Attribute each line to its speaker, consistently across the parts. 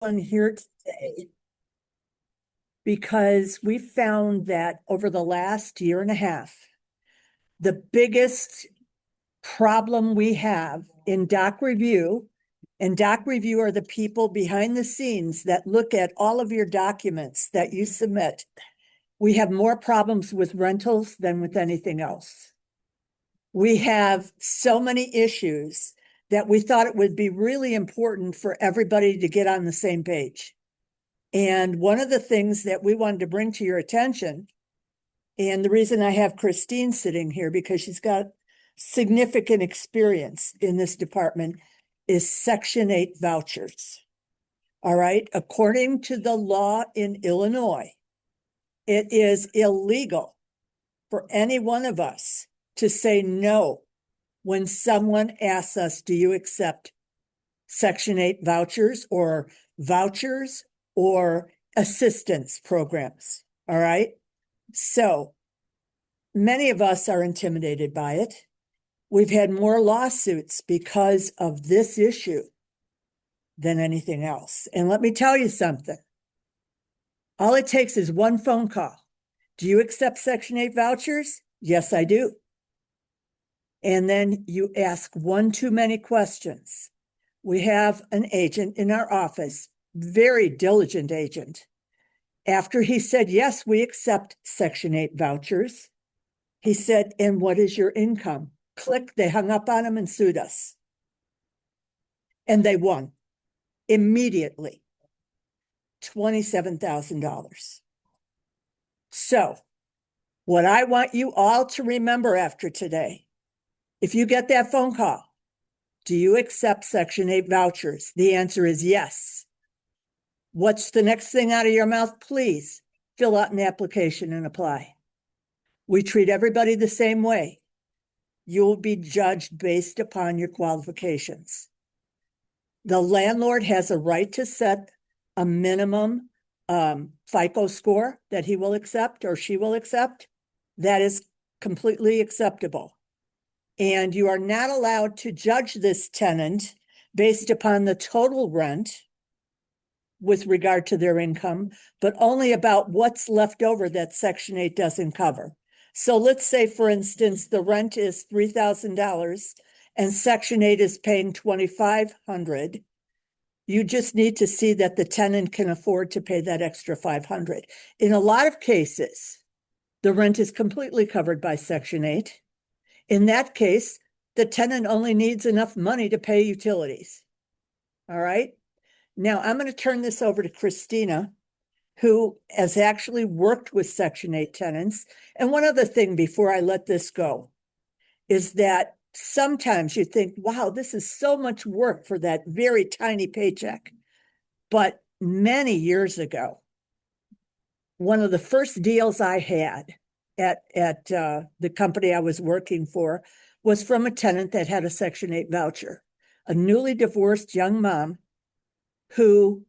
Speaker 1: on here today because we found that over the last year and a half, the biggest problem we have in doc review, and doc review are the people behind the scenes that look at all of your documents that you submit. We have more problems with rentals than with anything else. We have so many issues that we thought it would be really important for everybody to get on the same page. And one of the things that we wanted to bring to your attention, and the reason I have Christine sitting here, because she's got significant experience in this department, is Section 8 vouchers. All right. According to the law in Illinois, it is illegal for any one of us to say no when someone asks us, do you accept Section 8 vouchers or assistance programs? All right. So many of us are intimidated by it. We've had more lawsuits because of this issue than anything else. And let me tell you something. All it takes is one phone call. Do you accept Section 8 vouchers? Yes, I do. And then you ask one too many questions. We have an agent in our office, very diligent agent. After he said, yes, we accept Section 8 vouchers, he said, and what is your income? Click, they hung up on him and sued us. And they won immediately. $27,000. So what I want you all to remember after today, if you get that phone call, do you accept Section 8 vouchers? The answer is yes. What's the next thing out of your mouth? Please fill out an application and apply. We treat everybody the same way. You'll be judged based upon your qualifications. The landlord has a right to set a minimum FICO score that he will accept or she will accept. That is completely acceptable. And you are not allowed to judge this tenant based upon the total rent with regard to their income, but only about what's left over that Section 8 doesn't cover. So let's say, for instance, the rent is $3,000 and Section 8 is paying $2,500. You just need to see that the tenant can afford to pay that extra $500. In a lot of cases, the rent is completely covered by Section 8. In that case, the tenant only needs enough money to pay utilities. All right. Now I'm going to turn this over to Christina, who has actually worked with Section 8 tenants. And one other thing before I let this go is that sometimes you think, wow, this is so much work for that very tiny paycheck. But many years ago, one of the first deals I had at the company I was working for was from a tenant that had a Section 8 voucher, a newly divorced young mom who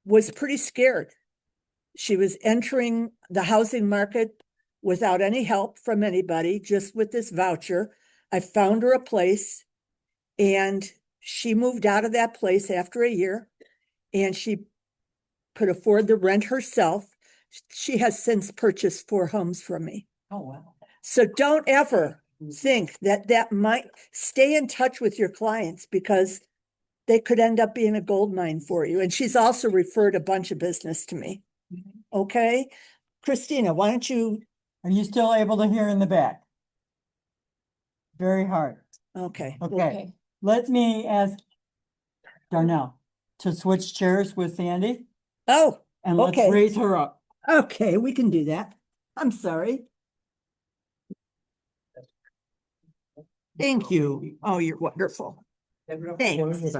Speaker 1: was pretty scared. She was entering the housing market without any help from anybody, just with this voucher. I found her a place and she moved out of that place after a year and she could afford the rent herself. She has since purchased 4 homes from me.
Speaker 2: Oh, wow.
Speaker 1: So don't ever think that might stay in touch with your clients because they could end up being a gold mine for you. And she's also referred a bunch of business to me. Okay. Christina, why don't you?
Speaker 2: Are you still able to hear in the back? Very hard.
Speaker 1: Okay.
Speaker 2: Okay. Let me ask Darnell to switch chairs with Sandy.
Speaker 1: Oh,
Speaker 2: and let's
Speaker 1: okay.
Speaker 2: raise her up.
Speaker 1: Okay, we can do that. I'm sorry. Thank you. Oh, you're wonderful. Thanks.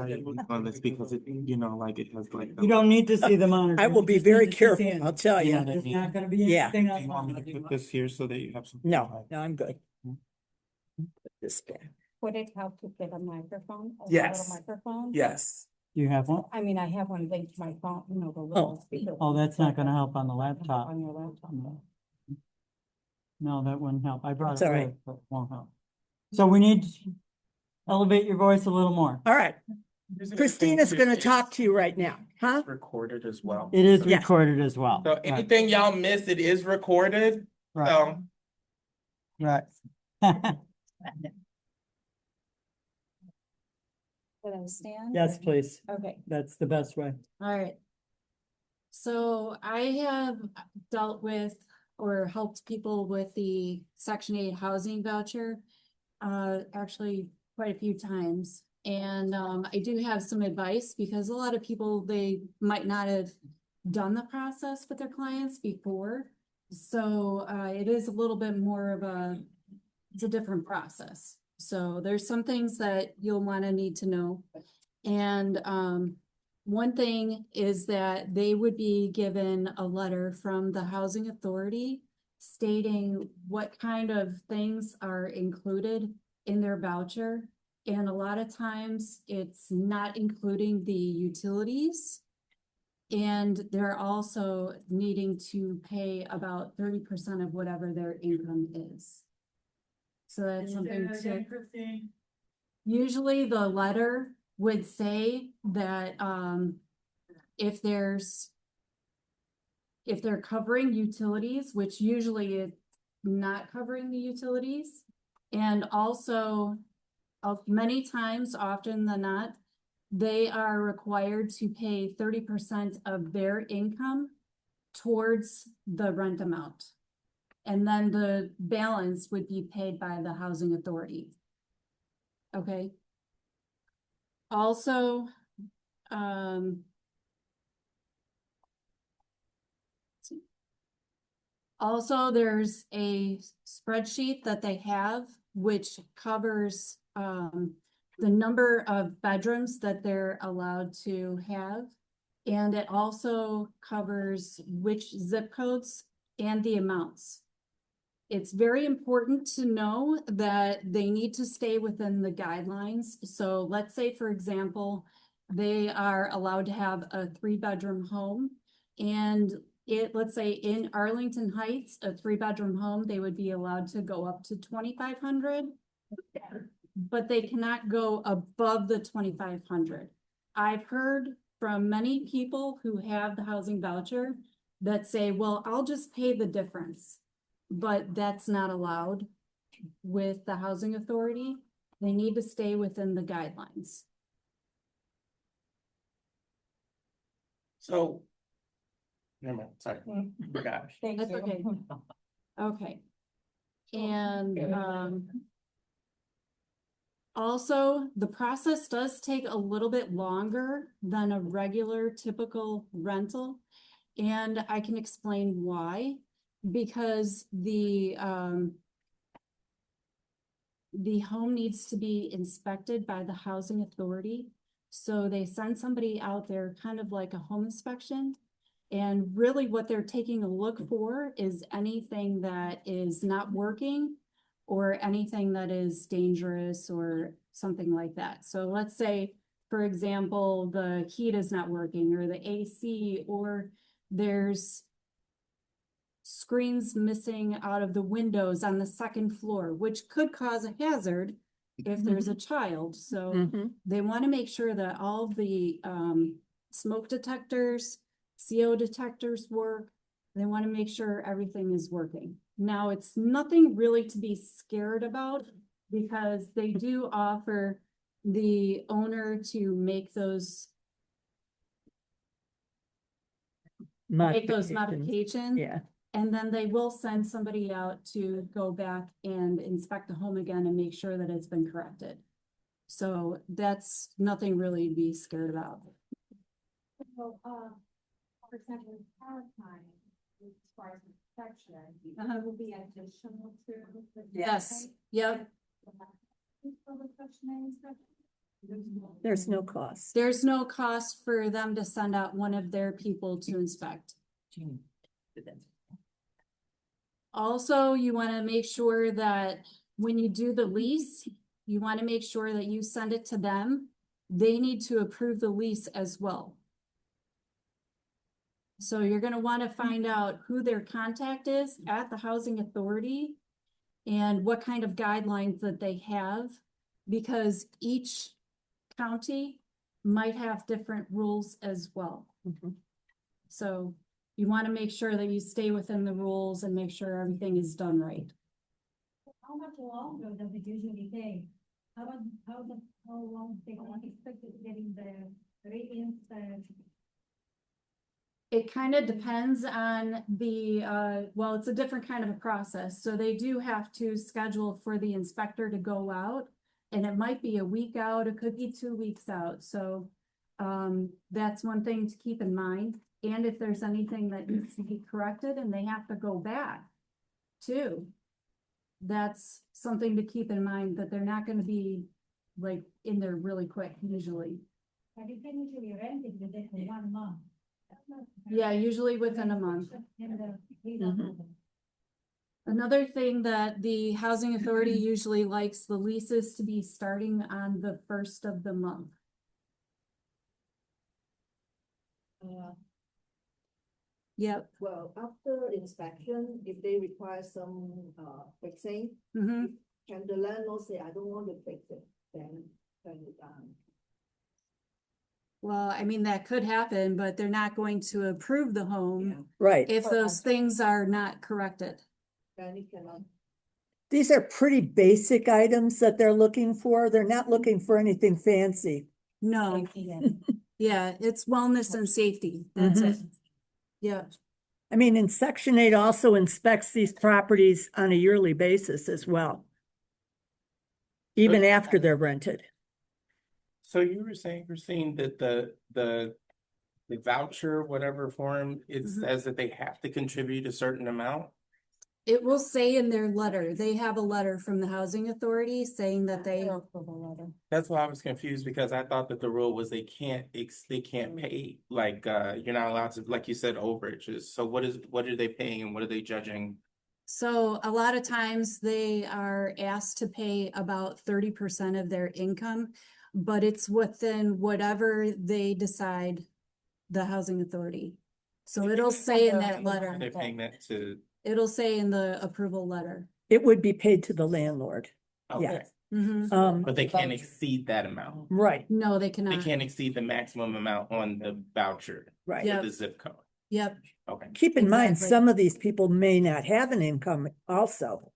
Speaker 3: On this because it, you know, like it has like.
Speaker 2: You don't need to see the monitor.
Speaker 1: I will
Speaker 2: You
Speaker 1: be
Speaker 2: just need
Speaker 1: very
Speaker 2: to see
Speaker 1: careful,
Speaker 2: Sandy.
Speaker 1: I'll tell you.
Speaker 3: Yeah.
Speaker 2: There's not gonna be
Speaker 1: Yeah.
Speaker 2: anything
Speaker 3: You want me to
Speaker 2: else.
Speaker 3: put this here so that you have some.
Speaker 1: No, I'm good. Put this back.
Speaker 4: Would it help to get a microphone? A
Speaker 3: Yes.
Speaker 4: little microphone?
Speaker 3: Yes.
Speaker 2: Do you have one?
Speaker 4: I mean, I have one linked to my phone, you know, the little speaker.
Speaker 2: Oh, that's not gonna help on the laptop.
Speaker 4: On your laptop.
Speaker 2: No, that wouldn't help. I brought
Speaker 1: It's
Speaker 2: it
Speaker 1: all right.
Speaker 2: with, but it won't help. So we need to elevate your voice a little more.
Speaker 1: All right. Christina's gonna talk to you right now, huh?
Speaker 3: Recorded as well.
Speaker 2: It is
Speaker 1: Yes.
Speaker 2: recorded as well.
Speaker 3: So
Speaker 2: Right,
Speaker 3: anything y'all miss, it is recorded,
Speaker 2: right,
Speaker 3: so.
Speaker 2: right.
Speaker 5: Should I stand?
Speaker 2: Yes,
Speaker 5: or-
Speaker 2: please.
Speaker 5: Okay,
Speaker 2: That's the best way.
Speaker 5: all right. So I have dealt with or helped people with the Section 8 housing voucher, actually quite a few times. And I do have some advice because a lot of people, they might not have done the process with their clients before. So it is a little bit more of it's a different process. So there's some things that you'll want to need to know. And one thing is that they would be given a letter from the housing authority stating what kind of things are included in their voucher. And a lot of times it's not including the utilities. And they're also needing to pay about 30% of whatever their income is. So that's something to. Usually the letter would say that, if they're covering utilities, which usually it's not covering the utilities. And also, many times, often than not, they are required to pay 30% of their income towards the rent amount. And then the balance would be paid by the housing authority. Okay. Also, there's a spreadsheet that they have, which covers, the number of bedrooms that they're allowed to have. And it also covers which zip codes and the amounts. It's very important to know that they need to stay within the guidelines. So let's say, for example, they are allowed to have a 3-bedroom home. And let's say in Arlington Heights, a 3-bedroom home, they would be allowed to go up to 2,500. But they cannot go above the 2,500. I've heard from many people who have the housing voucher that say, well, I'll just pay the difference. But that's not allowed with the housing authority. They need to stay within the guidelines.
Speaker 3: So. Never mind, sorry, forgot.
Speaker 5: That's okay. Okay. And also, the process does take a little bit longer than a regular typical rental. And I can explain why. Because the home needs to be inspected by the housing authority. So they send somebody out there, kind of like a home inspection. And really what they're taking a look for is anything that is not working or anything that is dangerous or something like that. So let's say, for example, the heat is not working or the AC, or there's screens missing out of the windows on the second floor, which could cause a hazard if there's a child. So
Speaker 1: Mhm.
Speaker 5: they want to make sure that all the smoke detectors, CO detectors work. They want to make sure everything is working. Now, it's nothing really to be scared about because they do offer the owner to make those modifications.
Speaker 1: Yeah.
Speaker 5: And then they will send somebody out to go back and inspect the home again and make sure that it's been corrected. So that's nothing really to be scared about.
Speaker 4: So, for example, power time, as far as inspection,
Speaker 5: Uh-huh.
Speaker 4: will be additional to. the
Speaker 5: Yes, yep.
Speaker 1: There's no cost.
Speaker 5: There's no cost for them to send out one of their people to inspect. Also, you want to make sure that when you do the lease, you want to make sure that you send it to them. They need to approve the lease as well. So you're going to want to find out who their contact is at the housing authority and what kind of guidelines that they have, because each county might have different rules as well.
Speaker 1: Mhm.
Speaker 5: So you want to make sure that you stay within the rules and make sure everything is done right.
Speaker 4: How much longer does it usually take? How long they can expect it getting the ratings,
Speaker 5: It kind of depends on the, well, it's a different kind of a process. So they do have to schedule for the inspector to go out. And it might be a week out, it could be 2 weeks out. So that's one thing to keep in mind. And if there's anything that needs to be corrected and they have to go back too, that's something to keep in mind, that they're not gonna be like in there really quick usually.
Speaker 4: but you can usually rent it within 1 month.
Speaker 5: Yeah, usually within a month.
Speaker 4: And
Speaker 5: Another thing that the housing authority usually likes the leases to be starting on the first of the month. Yep.
Speaker 6: Well, after inspection, if they require some fixing,
Speaker 5: Mhm.
Speaker 6: can the landlord say, I don't want to fix it, then turn it down?
Speaker 5: Well, I mean, that could happen, but they're not going to approve the
Speaker 6: Yeah,
Speaker 5: home
Speaker 1: Right.
Speaker 5: if those things are not corrected.
Speaker 6: then it cannot.
Speaker 1: These are pretty basic items that they're looking for. They're not looking for anything fancy.
Speaker 5: No, yeah, it's wellness and safety. That's it. Yeah.
Speaker 1: I mean, and Section 8 also inspects these properties on a yearly basis as well. Even
Speaker 3: Okay.
Speaker 1: after they're rented.
Speaker 3: So you were saying, Christine, that the voucher, whatever form, it
Speaker 5: Mhm.
Speaker 3: says that they have to contribute a certain amount?
Speaker 5: It will say in their letter, they have a letter from the housing authority saying that they,
Speaker 3: That's why I was confused, because I thought that the rule was they can't pay, like, you're not allowed to, like you said, overages. So what are they paying and what are they judging?
Speaker 5: so a lot of times they are asked to pay about 30% of their income, but it's within whatever they decide, the housing authority. So it'll say in that letter,
Speaker 3: They're paying that to,
Speaker 5: it'll say in the approval letter.
Speaker 1: It would be paid to the landlord.
Speaker 3: okay,
Speaker 5: Mhm.
Speaker 3: but they can't exceed that amount.
Speaker 1: Right,
Speaker 5: No, they
Speaker 3: They
Speaker 5: cannot.
Speaker 3: can't exceed the maximum amount on the voucher,
Speaker 1: right.
Speaker 5: Yeah.
Speaker 3: the zip code.
Speaker 5: Yep.
Speaker 3: Okay.
Speaker 1: Keep in mind,
Speaker 5: Exactly.
Speaker 1: some of these people may not have an income also.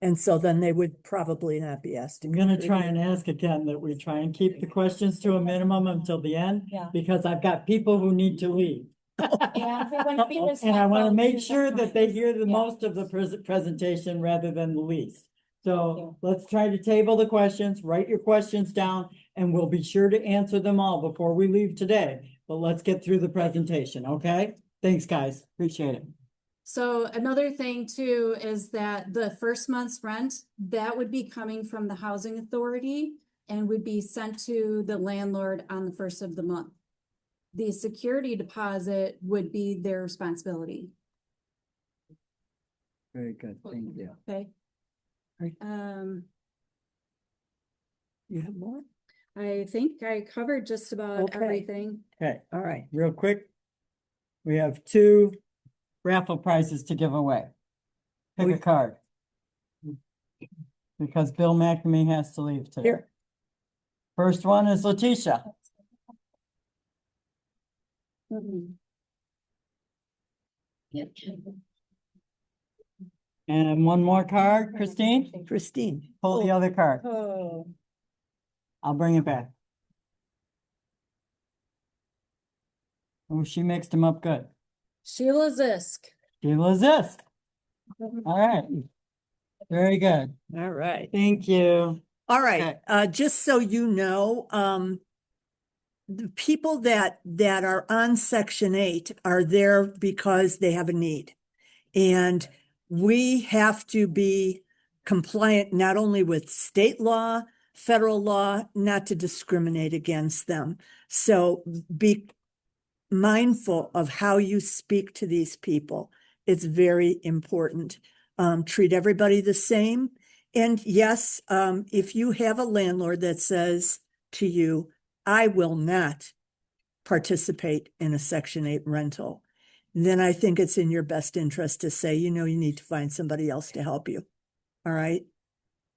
Speaker 1: And so then they would probably not be asked to.
Speaker 2: I'm gonna try
Speaker 1: contribute.
Speaker 2: and ask again that we try and keep the questions to a minimum until the end.
Speaker 6: Yeah.
Speaker 2: Because I've got people who need to leave. And I wanna make sure that they hear the most of the presentation rather than the least. So let's try to table the questions, write your questions down, and we'll be sure to answer them all before we leave today. But let's get through the presentation, okay? Thanks, guys. Appreciate it.
Speaker 5: So another thing too is that the first month's rent, that would be coming from the housing authority and would be sent to the landlord on the first of the month. The security deposit would be their responsibility,
Speaker 2: Very good, thank you.
Speaker 5: okay?
Speaker 1: Right. You have more?
Speaker 5: I think I covered just about
Speaker 1: Okay.
Speaker 5: everything.
Speaker 2: Okay,
Speaker 1: All right.
Speaker 2: real quick. We have 2 raffle prizes to give away. Pick a card. Because Bill McNamee has to leave today.
Speaker 1: Here.
Speaker 2: First one is Letitia. And one more card, Christine,
Speaker 1: Christine.
Speaker 2: pull the other card.
Speaker 5: Oh.
Speaker 2: I'll bring it back. Oh, she mixed them up good.
Speaker 5: Sheila Zisk.
Speaker 2: Sheila Zisk. All right. Very good.
Speaker 1: All right.
Speaker 2: Thank you.
Speaker 1: All right,
Speaker 2: Okay.
Speaker 1: just so you know, the people that are on Section 8 are there because they have a need. And we have to be compliant not only with state law, federal law, not to discriminate against them. So be mindful of how you speak to these people. It's very important. Treat everybody the same. And yes, if you have a landlord that says to you, I will not participate in a Section 8 rental, then I think it's in your best interest to say, you need to find somebody else to help you. All right.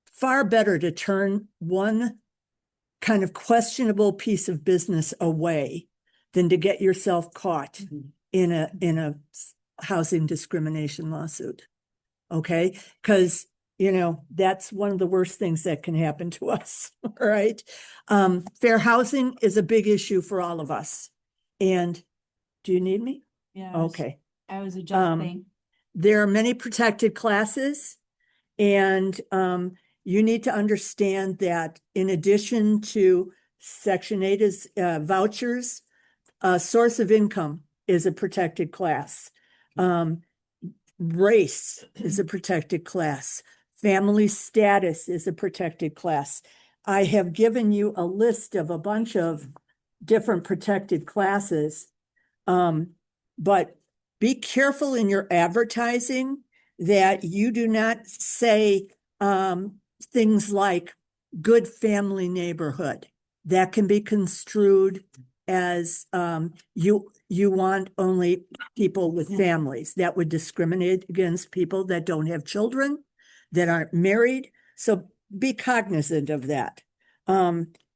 Speaker 1: Far better to turn one kind of questionable piece of business away than to get yourself caught in a housing discrimination lawsuit. Okay, because that's one of the worst things that can happen to us. All right. Fair housing is a big issue for all of us. And do you need me?
Speaker 5: Yeah.
Speaker 1: Okay.
Speaker 5: I was adjusting.
Speaker 1: There are many protected classes, and you need to understand that in addition to Section 8 is vouchers, source of income is a protected class. Race is a protected class. Family status is a protected class. I have given you a list of a bunch of different protected classes. But be careful in your advertising that you do not say things like good family neighborhood. That can be construed as you want only people with families. That would discriminate against people that don't have children, that aren't married. So be cognizant of that.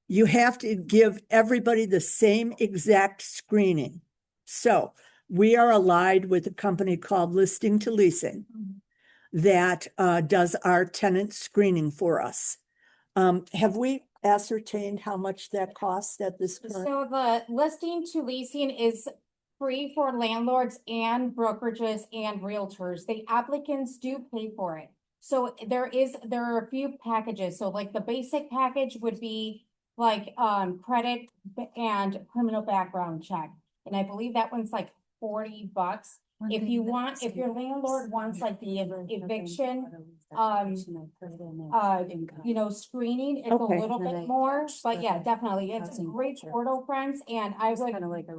Speaker 1: You have to give everybody the same exact screening. So we are allied with a company called Listing to Leasing that does our tenant screening for us. Have we ascertained how much that costs at this current?
Speaker 7: So the listing to leasing is free for landlords and brokerages and realtors. The applicants do pay for it. So there are a few packages. So like the basic package would be like credit and criminal background check. And I believe that one's like $40. If your landlord wants like the eviction, screening, it's a
Speaker 1: Okay.
Speaker 7: little bit more, but yeah, definitely. It's a great portal, friends, and I would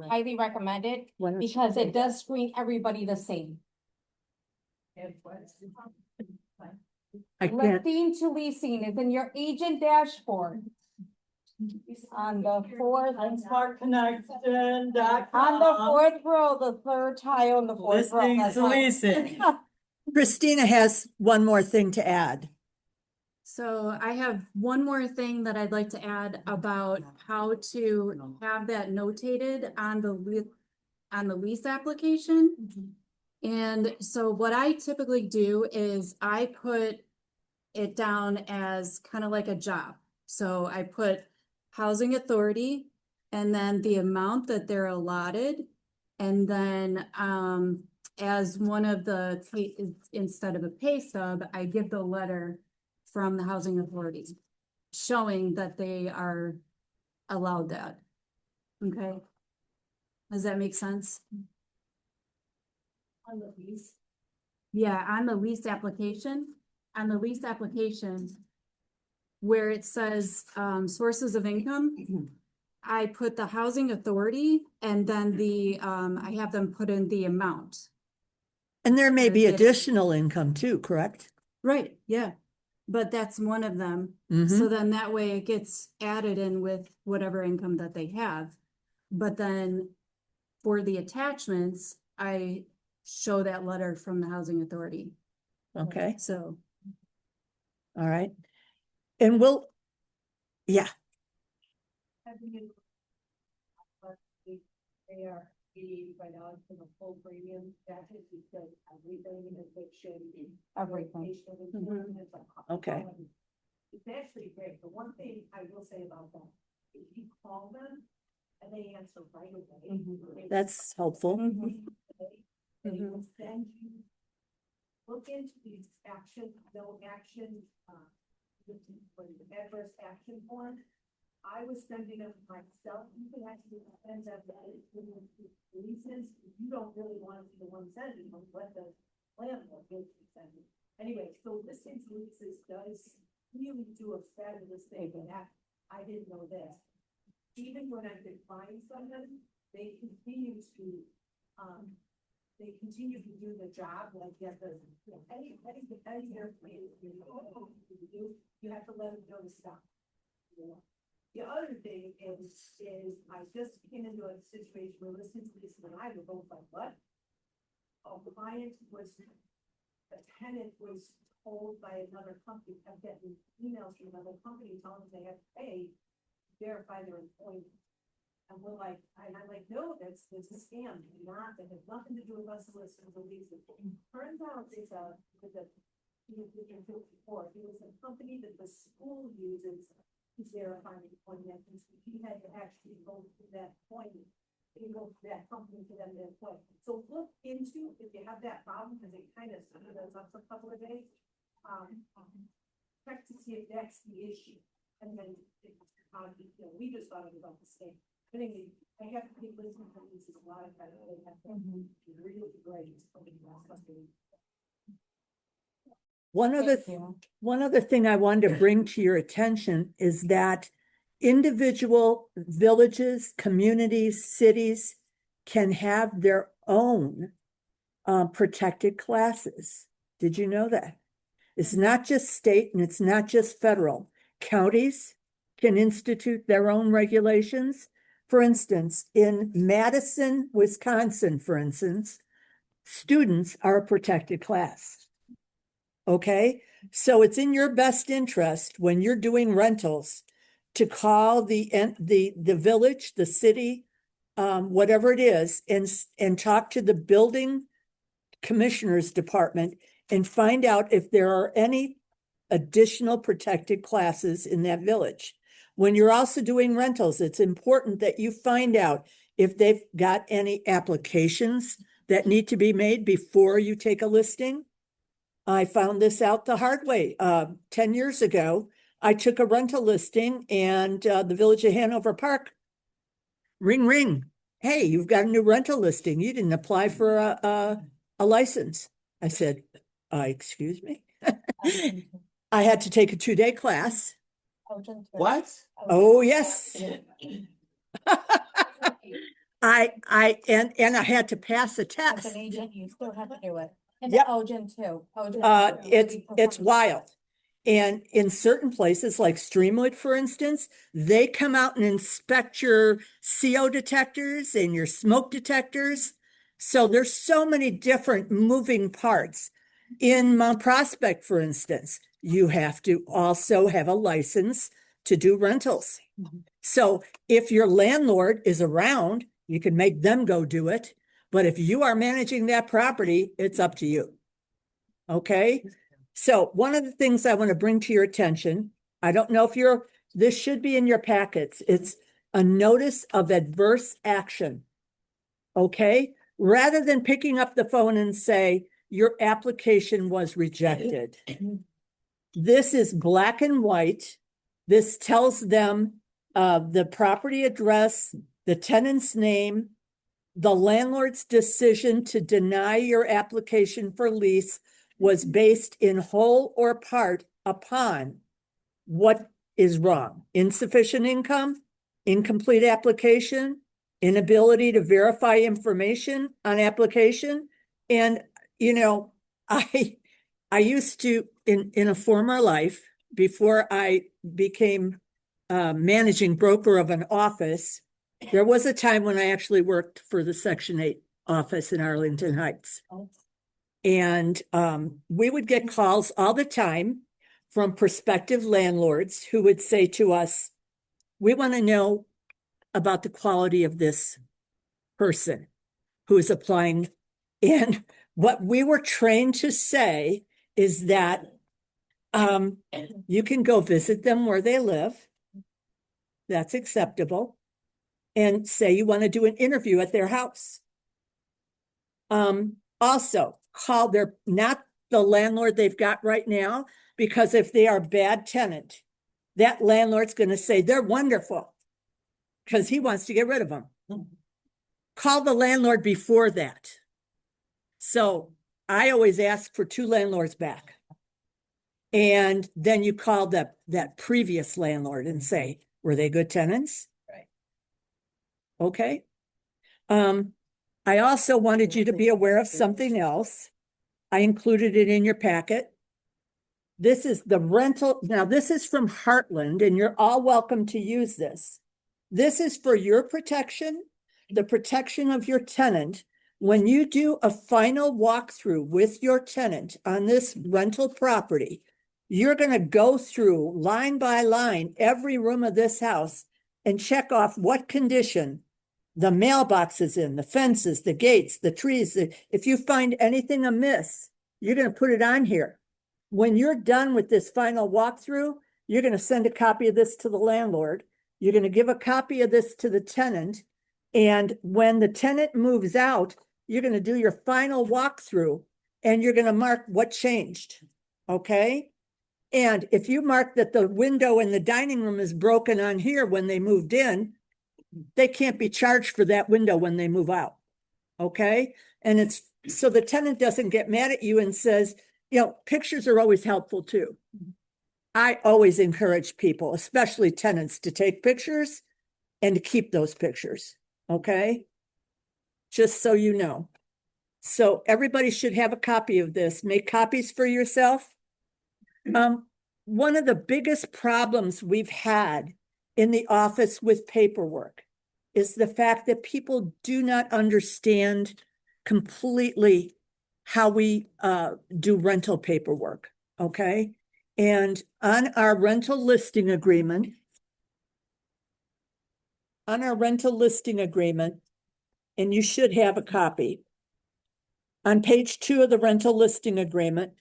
Speaker 7: highly recommend it because it does screen everybody the same.
Speaker 1: I can't.
Speaker 7: Listing to leasing is in your agent dashboard. On the fourth.
Speaker 2: SmartConnection.com.
Speaker 7: On the fourth row, the third tile on the fourth row.
Speaker 2: Listings to leasing.
Speaker 1: Christina has one more thing to add.
Speaker 5: So I have one more thing that I'd like to add about how to have that notated on the lease application. And so what I typically do is I put it down as kind of like a job. So I put housing authority and then the amount that they're allotted. And then as one of the, instead of a pay stub, I give the letter from the housing authority showing that they are allowed that. Okay. Does that make sense?
Speaker 6: On the lease.
Speaker 5: Yeah, on the lease application, where it says sources of income, I put the housing authority and then I have them put in the amount.
Speaker 1: And there may be
Speaker 5: Yes.
Speaker 1: additional income too, correct?
Speaker 5: Right, yeah. But that's one of them.
Speaker 1: Mhm.
Speaker 5: So then that way it gets added in with whatever income that they have. But then for the attachments, I show that letter from the housing authority.
Speaker 1: Okay,
Speaker 5: So,
Speaker 1: all right. And yeah,
Speaker 6: They are $85 for the full premium. That is because everything in eviction.
Speaker 7: Everything.
Speaker 1: Okay.
Speaker 6: It's actually great. The one thing I will say about that, if you call them and they answer right away.
Speaker 1: that's helpful.
Speaker 6: And it will send you, look into these no action, the adverse action form. I was sending them myself. You can actually send them leases. You don't really want to be the one sending them, let the landlord send it. Anyway, so listings leases does really do a fabulous thing, and that, I didn't know this. Even when I decline someone, they continue to do the job, like get the, any airplane, you have to let them know to stop. The other thing is I just came into a situation where listening to this and I were both like, what? A tenant was told by another company, kept getting emails from another company telling them they had to pay verify their employment. And we're like, and I'm like, no, that's a scam, not, that has nothing to do with us soliciting the lease. Turns out it's before, it was a company that the school uses to verify employment, and so he had to actually go to that point. And go to that company for them to employ. So look into, if you have that problem, because it kind of started us up for a couple of days. Check to see if that's the issue, and then, we just thought it was a mistake. I think I have to keep listening to these a lot of times, they have to be really great.
Speaker 1: One other thing I wanted to bring to your attention is that individual villages, communities, cities can have their own protected classes. Did you know that? It's not just state and it's not just federal. Counties can institute their own regulations. For instance, in Madison, Wisconsin, for instance, students are a protected class. Okay, so it's in your best interest when you're doing rentals to call the village, the city, whatever it is, and talk to the building commissioner's department and find out if there are any additional protected classes in that village. When you're also doing rentals, it's important that you find out if they've got any applications that need to be made before you take a listing. I found this out the hard way. 10 years ago, I took a rental listing and the Village of Hanover Park, ring, ring. Hey, you've got a new rental listing. You didn't apply for a license. I said, excuse me? I had to take a 2-day class.
Speaker 3: What?
Speaker 1: Oh, yes. I had to pass a
Speaker 7: As
Speaker 1: test.
Speaker 7: an agent, you still have to do it. And
Speaker 1: Yep.
Speaker 7: the OGen too.
Speaker 1: It's wild. And in certain places like Streamwood, for instance, they come out and inspect your CO detectors and your smoke detectors. So there's so many different moving parts. In Mount Prospect, for instance, you have to also have a license to do rentals. So if your landlord is around, you can make them go do it. But if you are managing that property, it's up to you. Okay? So one of the things I want to bring to your attention, I don't know if this should be in your packets. It's a notice of adverse action. Okay? Rather than picking up the phone and say, your application was rejected. This is black and white. This tells them the property address, the tenant's name, the landlord's decision to deny your application for lease was based in whole or part upon what is wrong. Insufficient income, incomplete application, inability to verify information on application. And, I used to, in a former life, before I became managing broker of an office, there was a time when I actually worked for the Section 8 office in Arlington Heights. And we would get calls all the time from prospective landlords who would say to us, we want to know about the quality of this person who is applying. And what we were trained to say is that you can go visit them where they live. That's acceptable. And say you want to do an interview at their house. Also, call not the landlord they've got right now, because if they are a bad tenant, that landlord's going to say they're wonderful because he wants to get rid of them. Call the landlord before that. So I always ask for 2 landlords back. And then you call that previous landlord and say, were they good tenants?
Speaker 7: Right.
Speaker 1: Okay. I also wanted you to be aware of something else. I included it in your packet. This is the rental. Now, this is from Heartland, and you're all welcome to use this. This is for your protection, the protection of your tenant. When you do a final walkthrough with your tenant on this rental property, you're going to go through line by line every room of this house and check off what condition the mailbox is in, the fences, the gates, the trees. If you find anything amiss, you're gonna put it on here. When you're done with this final walkthrough, you're gonna send a copy of this to the landlord. You're gonna give a copy of this to the tenant. And when the tenant moves out, you're gonna do your final walkthrough and you're gonna mark what changed, okay? And if you mark that the window in the dining room is broken on here when they moved in, they can't be charged for that window when they move out. Okay? And it's so the tenant doesn't get mad at you and says, you know, pictures are always helpful too. I always encourage people, especially tenants, to take pictures and to keep those pictures. Okay? Just so you know. So everybody should have a copy of this. Make copies for yourself. One of the biggest problems we've had in the office with paperwork is the fact that people do not understand completely how we do rental paperwork, okay? And on our rental listing agreement, and you should have a copy, on page 2 of the rental listing agreement,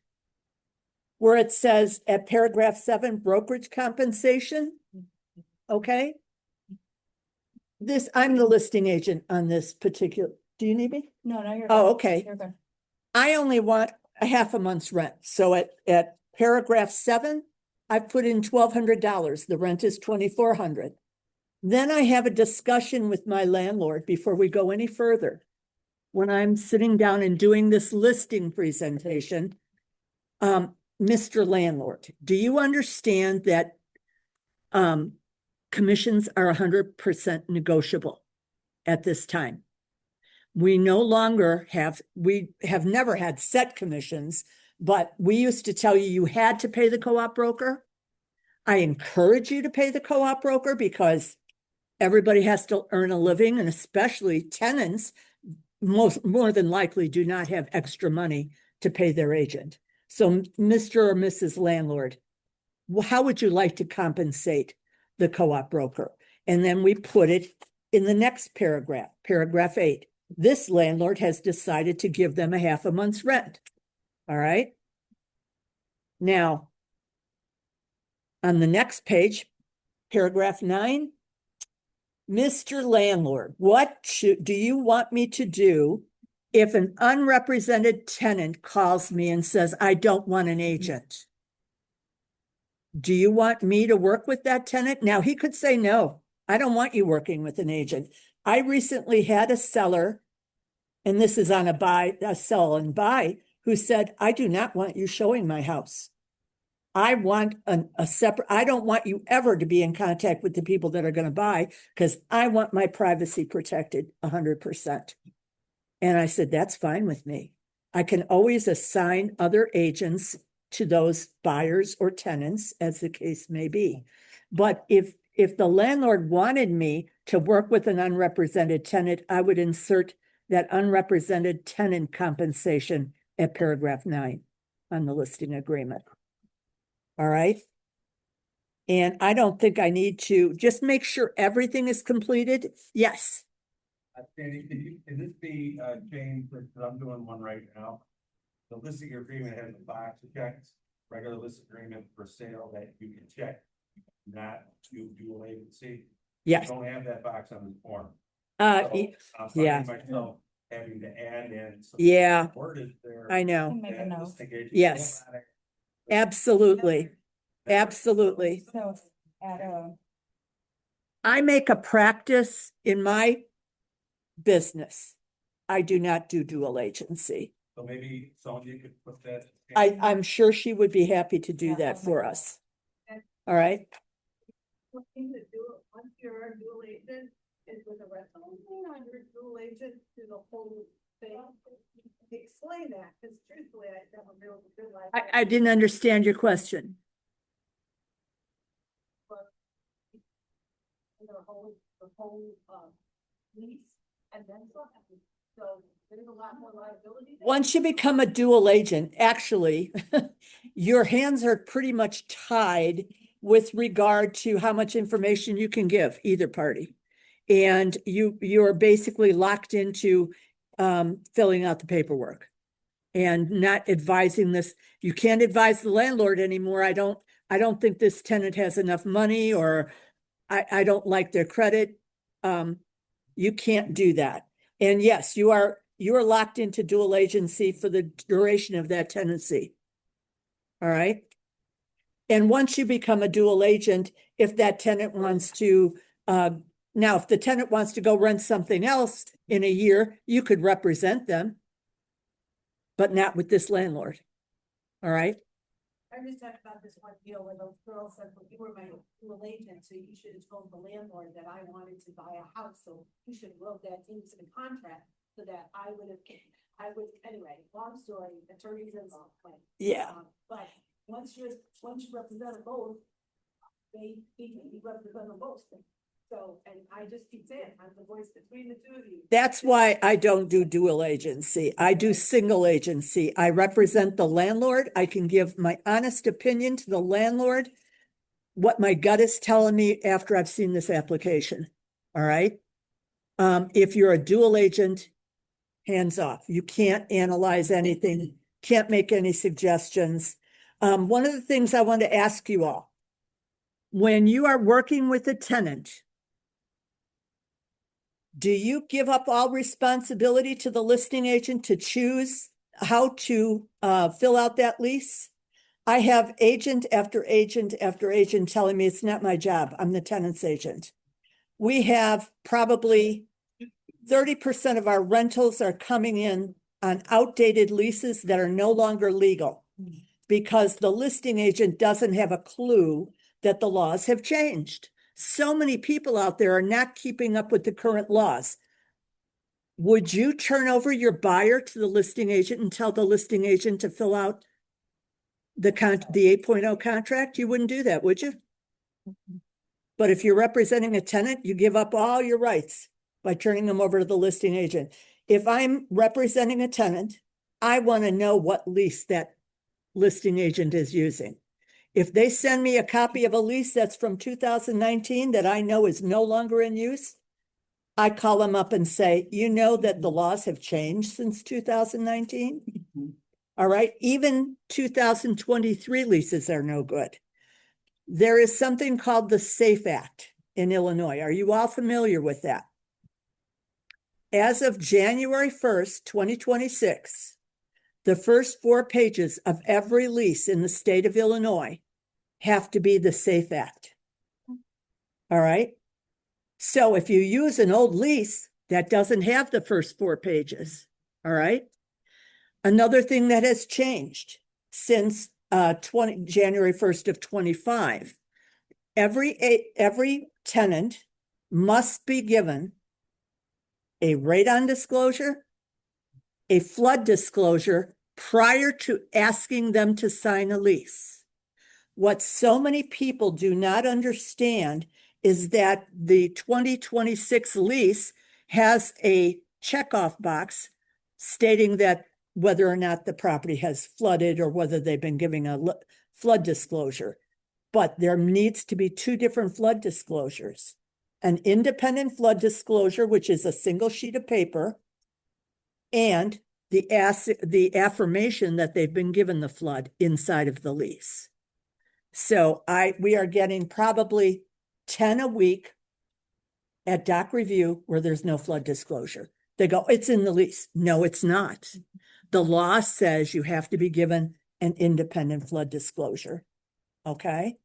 Speaker 1: where it says at paragraph 7, brokerage compensation, okay? I'm the listing agent on this particular, do you need me?
Speaker 7: No, you're.
Speaker 1: Oh, okay.
Speaker 7: You're good.
Speaker 1: I only want a half a month's rent. So at paragraph 7, I put in $1,200. The rent is $2,400. Then I have a discussion with my landlord before we go any further. When I'm sitting down and doing this listing presentation, Mr. Landlord, do you understand that commissions are 100% negotiable at this time? We have never had set commissions, but we used to tell you had to pay the co-op broker. I encourage you to pay the co-op broker because everybody has to earn a living, and especially tenants more than likely do not have extra money to pay their agent. So Mr. or Mrs. Landlord, how would you like to compensate the co-op broker? And then we put it in the next paragraph, paragraph 8. This landlord has decided to give them a half a month's rent. All right. Now, on the next page, paragraph 9, Mr. Landlord, what do you want me to do if an unrepresented tenant calls me and says, I don't want an agent? Do you want me to work with that tenant? Now, he could say, no, I don't want you working with an agent. I recently had a seller, and this is on a sell and buy, who said, I do not want you showing my house. I want a separate, I don't want you ever to be in contact with the people that are going to buy because I want my privacy protected 100%. And I said, that's fine with me. I can always assign other agents to those buyers or tenants, as the case may be. But if the landlord wanted me to work with an unrepresented tenant, I would insert that unrepresented tenant compensation at paragraph 9 on the listing agreement. All right. And I don't think I need to just make sure everything is completed. Yes.
Speaker 8: Sandy, can this be changed, because I'm doing one right now? The listing agreement has a box checked, regular listing agreement for sale that you can check, not to dual agency.
Speaker 1: Yes.
Speaker 8: Don't have that box on the form.
Speaker 1: Yeah.
Speaker 8: Finding myself having to add in. some
Speaker 1: Yeah.
Speaker 8: wordage there.
Speaker 1: I know.
Speaker 7: Make a
Speaker 8: that
Speaker 7: note.
Speaker 8: listing agent
Speaker 1: Yes.
Speaker 8: automatic-
Speaker 1: Absolutely. Absolutely.
Speaker 7: So, at
Speaker 1: I make a practice in my business. I do not do dual agency.
Speaker 8: So maybe Sonia could put that.
Speaker 1: I'm sure she would be happy to do
Speaker 7: Yeah,
Speaker 1: that
Speaker 7: I'll
Speaker 1: for
Speaker 7: make
Speaker 1: us. All right.
Speaker 6: One thing to do, once you're a dual agent, is with a rental, you're a dual agent to the whole thing. Explain that, because truthfully, I never really realized.
Speaker 1: I didn't understand your question.
Speaker 6: The whole lease, and then some, so there's a lot more liability. there.
Speaker 1: Once you become a dual agent, actually, your hands are pretty much tied with regard to how much information you can give either party. And you're basically locked into filling out the paperwork and not advising this. You can't advise the landlord anymore. I don't think this tenant has enough money, or I don't like their credit. You can't do that. And yes, you are locked into dual agency for the duration of that tenancy. All right. And once you become a dual agent, if that tenant wants to, now, if the tenant wants to go rent something else in a year, you could represent them, but not with this landlord. All right.
Speaker 6: I just talked about this one deal where those girls said, well, you were my dual agent, so you should have told the landlord that I wanted to buy a house, so you should have wrote that into the contract so that anyway, long story, attorneys involved.
Speaker 1: Yeah.
Speaker 6: But once you represent them both, you represent them both. So, and I just keep saying, I'm the voice between the two of you.
Speaker 1: That's why I don't do dual agency. I do single agency. I represent the landlord. I can give my honest opinion to the landlord, what my gut is telling me after I've seen this application. All right. If you're a dual agent, hands off. You can't analyze anything, can't make any suggestions. One of the things I want to ask you all, when you are working with a tenant, do you give up all responsibility to the listing agent to choose how to fill out that lease? I have agent after agent after agent telling me it's not my job. I'm the tenant's agent. We have probably 30% of our rentals are coming in on outdated leases that are no longer legal because the listing agent doesn't have a clue that the laws have changed. So many people out there are not keeping up with the current laws. Would you turn over your buyer to the listing agent and tell the listing agent to fill out the 8.0 contract? You wouldn't do that, would you? But if you're representing a tenant, you give up all your rights by turning them over to the listing agent. If I'm representing a tenant, I want to know what lease that listing agent is using. If they send me a copy of a lease that's from 2019 that I know is no longer in use, I call them up and say, you know that the laws have changed since 2019? All right, even 2023 leases are no good. There is something called the SAFE Act in Illinois. Are you all familiar with that? As of January 1st, 2026, the first 4 pages of every lease in the state of Illinois have to be the SAFE Act. All right. So if you use an old lease that doesn't have the first 4 pages, all right. Another thing that has changed since January 1st of 25, every tenant must be given a radon disclosure, a flood disclosure prior to asking them to sign a lease. What so many people do not understand is that the 2026 lease has a checkoff box stating that whether or not the property has flooded or whether they've been giving a flood disclosure. But there needs to be 2 different flood disclosures. An independent flood disclosure, which is a single sheet of paper, and the affirmation that they've been given the flood inside of the lease. So we are getting probably 10 a week at doc review where there's no flood disclosure. They go, it's in the lease. No, it's not. The law says you have to be given an independent flood disclosure. Okay.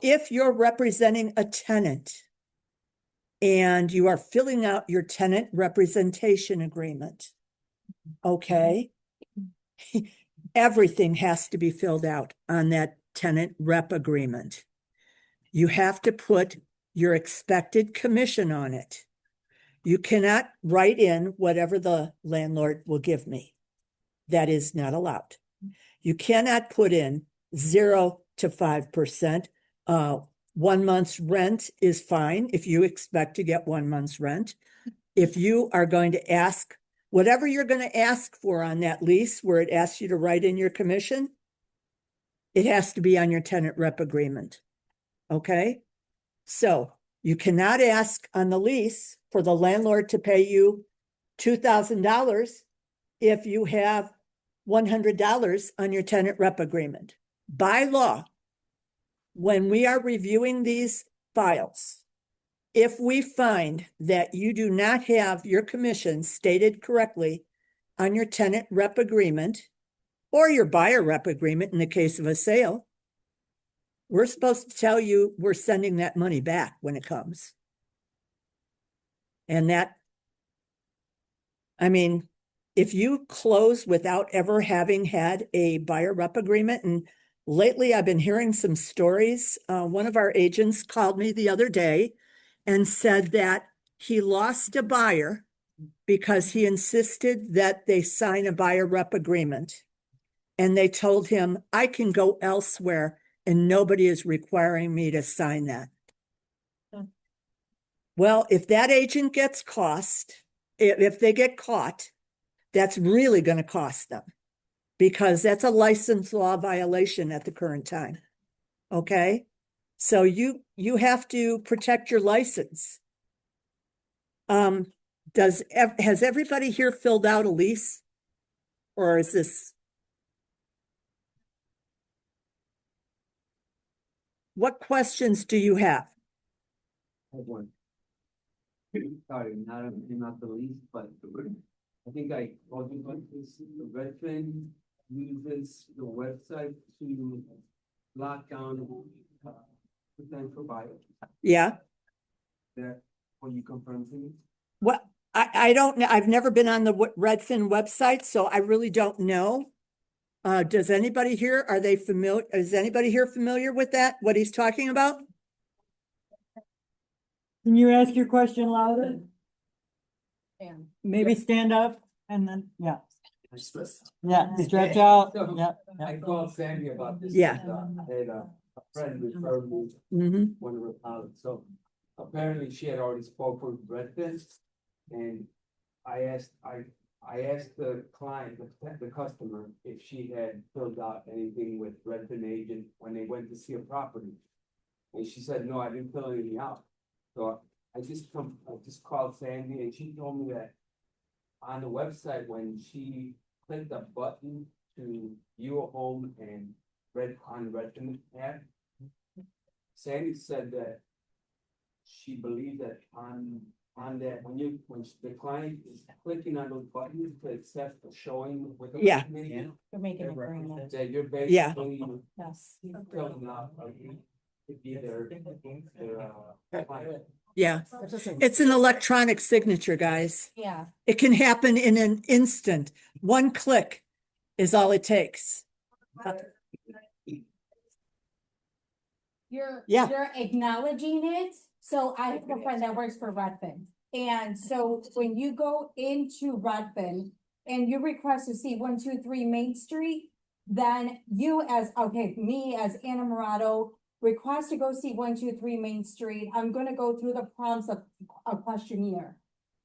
Speaker 1: If you're representing a tenant and you are filling out your tenant representation agreement, okay, everything has to be filled out on that tenant rep agreement. You have to put your expected commission on it. You cannot write in whatever the landlord will give me. That is not allowed. You cannot put in 0 to 5%. 1 month's rent is fine if you expect to get 1 month's rent. If you are going to ask, whatever you're going to ask for on that lease where it asks you to write in your commission, it has to be on your tenant rep agreement. Okay? So you cannot ask on the lease for the landlord to pay you $2,000 if you have $100 on your tenant rep agreement. By law, when we are reviewing these files, if we find that you do not have your commission stated correctly on your tenant rep agreement or your buyer rep agreement in the case of a sale, we're supposed to tell you we're sending that money back when it comes. And that, I mean, if you close without ever having had a buyer rep agreement, and lately I've been hearing some stories. One of our agents called me the other day and said that he lost a buyer because he insisted that they sign a buyer rep agreement. And they told him, I can go elsewhere and nobody is requiring me to sign that. Well, if that agent gets if they get caught, that's really going to cost them because that's a license law violation at the current time. Okay? So you have to protect your license. Has everybody here filled out a lease? Or is this? What questions do you have?
Speaker 9: I have one. Sorry, not the least, but I think I called you about this. The Redfin uses the website to lock down potential buyers.
Speaker 1: Yeah.
Speaker 9: That when you confirm things.
Speaker 1: What I don't know. I've never been on the Redfin website, so I really don't know. Does anybody here, are they familiar? Is anybody here familiar with that? What he's talking about?
Speaker 2: Can you ask your question louder?
Speaker 7: Yeah.
Speaker 2: Maybe stand up and then, yeah,
Speaker 9: Yeah,
Speaker 2: stretch out,
Speaker 9: So,
Speaker 2: yeah.
Speaker 9: I called Sandy about this.
Speaker 1: Yeah.
Speaker 9: I had a friend referred me
Speaker 1: Mm-hmm.
Speaker 9: one of her pilots, so apparently she had already spoken with Redfin. And I asked the client, the customer, if she had filled out anything with Redfin agent when they went to see a property. And she said, no, I didn't fill anything out. So I just called Sandy and she told me that on the website, when she clicked the button to view a home and on the Redfin app, Sandy said that she believed that on that, when the client is clicking on those buttons to accept the showing with the.
Speaker 1: Yeah.
Speaker 7: You're making an agreement.
Speaker 9: That you're
Speaker 1: Yeah.
Speaker 9: basically
Speaker 7: Yes.
Speaker 9: filling out, to be their client.
Speaker 1: Yeah. It's an electronic signature, guys.
Speaker 7: Yeah.
Speaker 1: It can happen in an instant. One click is all it takes.
Speaker 7: You're
Speaker 1: Yeah.
Speaker 7: you're acknowledging it. So I have a friend that works for Redfin. And so when you go into Redfin and you request to see 123 Main Street, then me as Anna Morado request to go see 123 Main Street. I'm gonna go through the prompts of a questionnaire.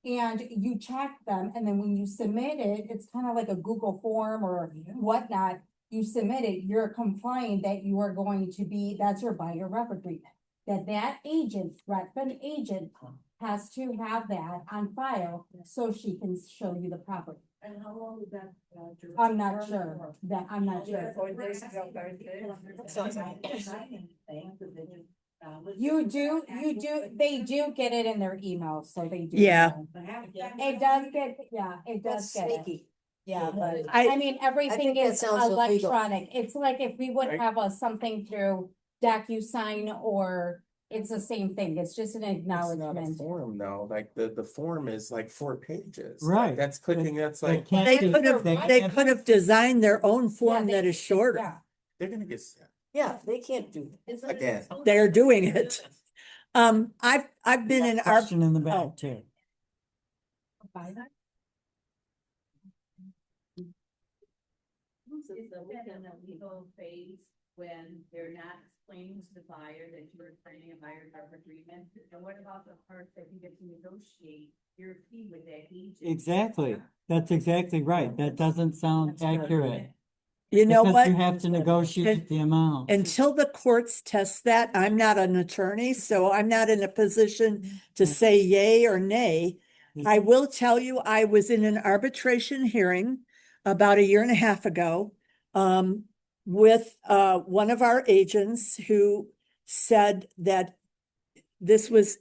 Speaker 7: And you check them, and then when you submit it, it's kind of like a Google form or whatnot. You submit it, you're complying that you are going to be, that's your buyer rep agreement. That agent, Redfin agent, has to have that on file so she can show you the property.
Speaker 6: And how long is that?
Speaker 7: I'm not sure, I'm not sure. They do get it in their email, so they do.
Speaker 1: Yeah.
Speaker 7: know. It does get it. Yeah, but
Speaker 1: I-
Speaker 7: I mean, everything
Speaker 10: that
Speaker 7: is
Speaker 10: sounds illegal.
Speaker 7: electronic. It's like if we would have something through DocuSign or it's the same thing. It's just an
Speaker 3: It's not a
Speaker 7: acknowledgement.
Speaker 3: form though, like the form is like 4 pages.
Speaker 2: Right.
Speaker 3: That's clicking, that's
Speaker 2: They
Speaker 3: like,
Speaker 2: can't
Speaker 1: They
Speaker 2: do-
Speaker 1: they
Speaker 2: can't-
Speaker 1: could have designed their own form
Speaker 7: Yeah,
Speaker 1: that is shorter.
Speaker 7: Yeah.
Speaker 3: they're gonna get sent.
Speaker 10: Yeah, they can't do that.
Speaker 3: Again.
Speaker 1: They're doing it. I've been in our,
Speaker 2: Question in the
Speaker 1: Oh.
Speaker 2: back too.
Speaker 4: Is the within a legal phase when they're not explaining to the buyer that you're signing a buyer rep agreement? And what about the part that you get to negotiate your fee with that agent?
Speaker 2: Exactly. That's exactly right. That doesn't sound accurate.
Speaker 1: You know
Speaker 2: Because
Speaker 1: what?
Speaker 2: you have to negotiate the amount.
Speaker 1: Until the courts test that, I'm not an attorney, so I'm not in a position to say yay or nay. I will tell you, I was in an arbitration hearing about a year and a half ago, with, one of our agents who said that this was,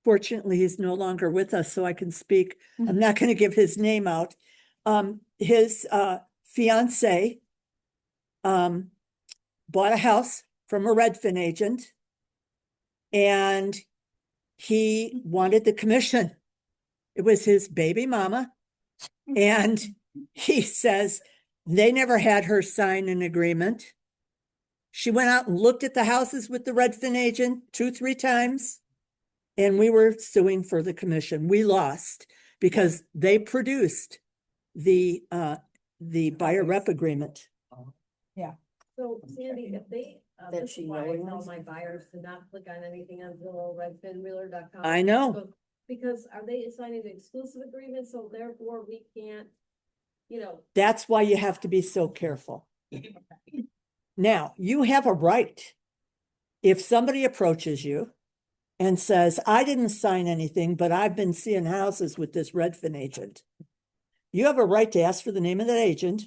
Speaker 1: fortunately, he's no longer with us, so I can speak. I'm not going to give his name out. His, fiance, bought a house from a Redfin agent, and he wanted the commission. It was his baby mama. And he says they never had her sign an agreement. She went out and looked at the houses with the Redfin agent 2, 3 times. And we were suing for the commission. We lost because they produced the buyer rep agreement.
Speaker 10: So Sandy, if they,
Speaker 6: That
Speaker 10: this is
Speaker 6: she
Speaker 10: why I
Speaker 6: knows.
Speaker 10: tell my buyers to not click on anything on Zillow, Redfin, Realtor.com.
Speaker 1: I know.
Speaker 10: Because are they signing an exclusive agreement, so therefore we can't, you know.
Speaker 1: That's why you have to be so careful. Now, you have a right. If somebody approaches you and says, I didn't sign anything, but I've been seeing houses with this Redfin agent, you have a right to ask for the name of that agent.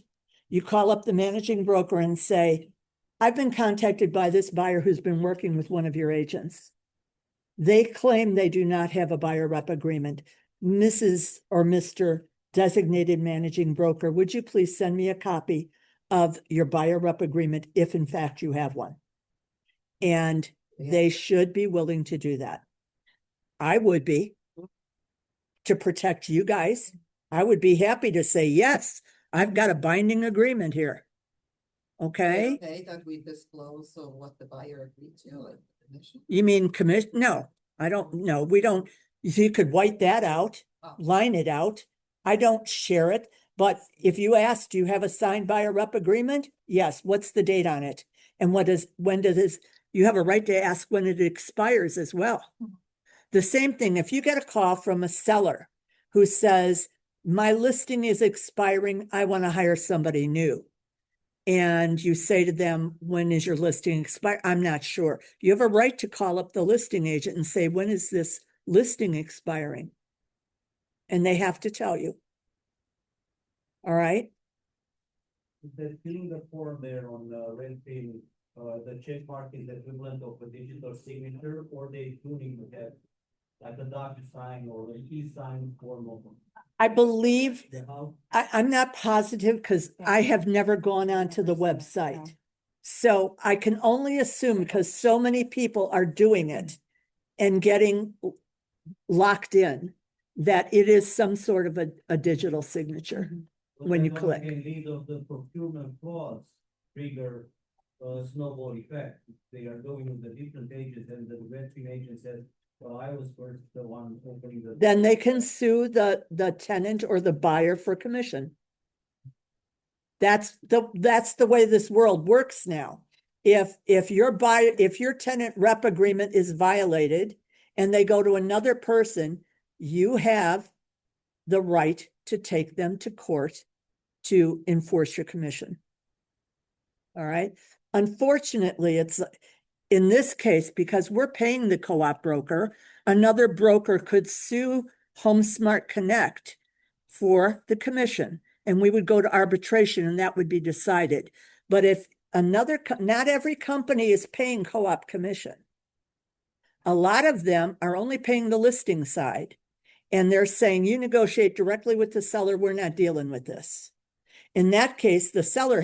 Speaker 1: You call up the managing broker and say, I've been contacted by this buyer who's been working with one of your agents. They claim they do not have a buyer rep agreement. Mrs. or Mr. Designated Managing Broker, would you please send me a copy of your buyer rep agreement if in fact you have one? And they should be willing to do that. I would be, to protect you guys. I would be happy to say, yes, I've got a binding agreement here. Okay?
Speaker 6: Okay, that we disclose what the buyer agreed to, like the commission.
Speaker 1: You mean commission? No, I don't, no, we don't. You could white that out,
Speaker 6: Oh.
Speaker 1: line it out. I don't share it, but if you ask, do you have a signed buyer rep agreement? Yes. What's the date on it? And when does this, you have a right to ask when it expires as well. The same thing, if you get a call from a seller who says, my listing is expiring, I want to hire somebody new. And you say to them, when is your listing expire? I'm not sure. You have a right to call up the listing agent and say, when is this listing expiring? And they have to tell you. All right?
Speaker 8: The filling the form there on the Redfin, the check mark is equivalent of a digital signature, or they do need to have like a DocuSign or an e-sign form of
Speaker 1: I believe,
Speaker 8: the house.
Speaker 1: I'm not positive because I have never gone onto the website. So I can only assume, because so many people are doing it and getting locked in, that it is some sort of a digital signature. When you click.
Speaker 8: In need of the procurement clause trigger snowball effect. They are going with the different agents, and the Redfin agent says, well, I was first the one opening the.
Speaker 1: Then they can sue the tenant or the buyer for commission. That's the way this world works now. If your tenant rep agreement is violated and they go to another person, you have the right to take them to court to enforce your commission. All right. Unfortunately, it's in this case, because we're paying the co-op broker, another broker could sue HomeSmart Connect for the commission, and we would go to arbitration and that would be decided. But if not every company is paying co-op commission. A lot of them are only paying the listing side, and they're saying, you negotiate directly with the seller, we're not dealing with this. In that case, the seller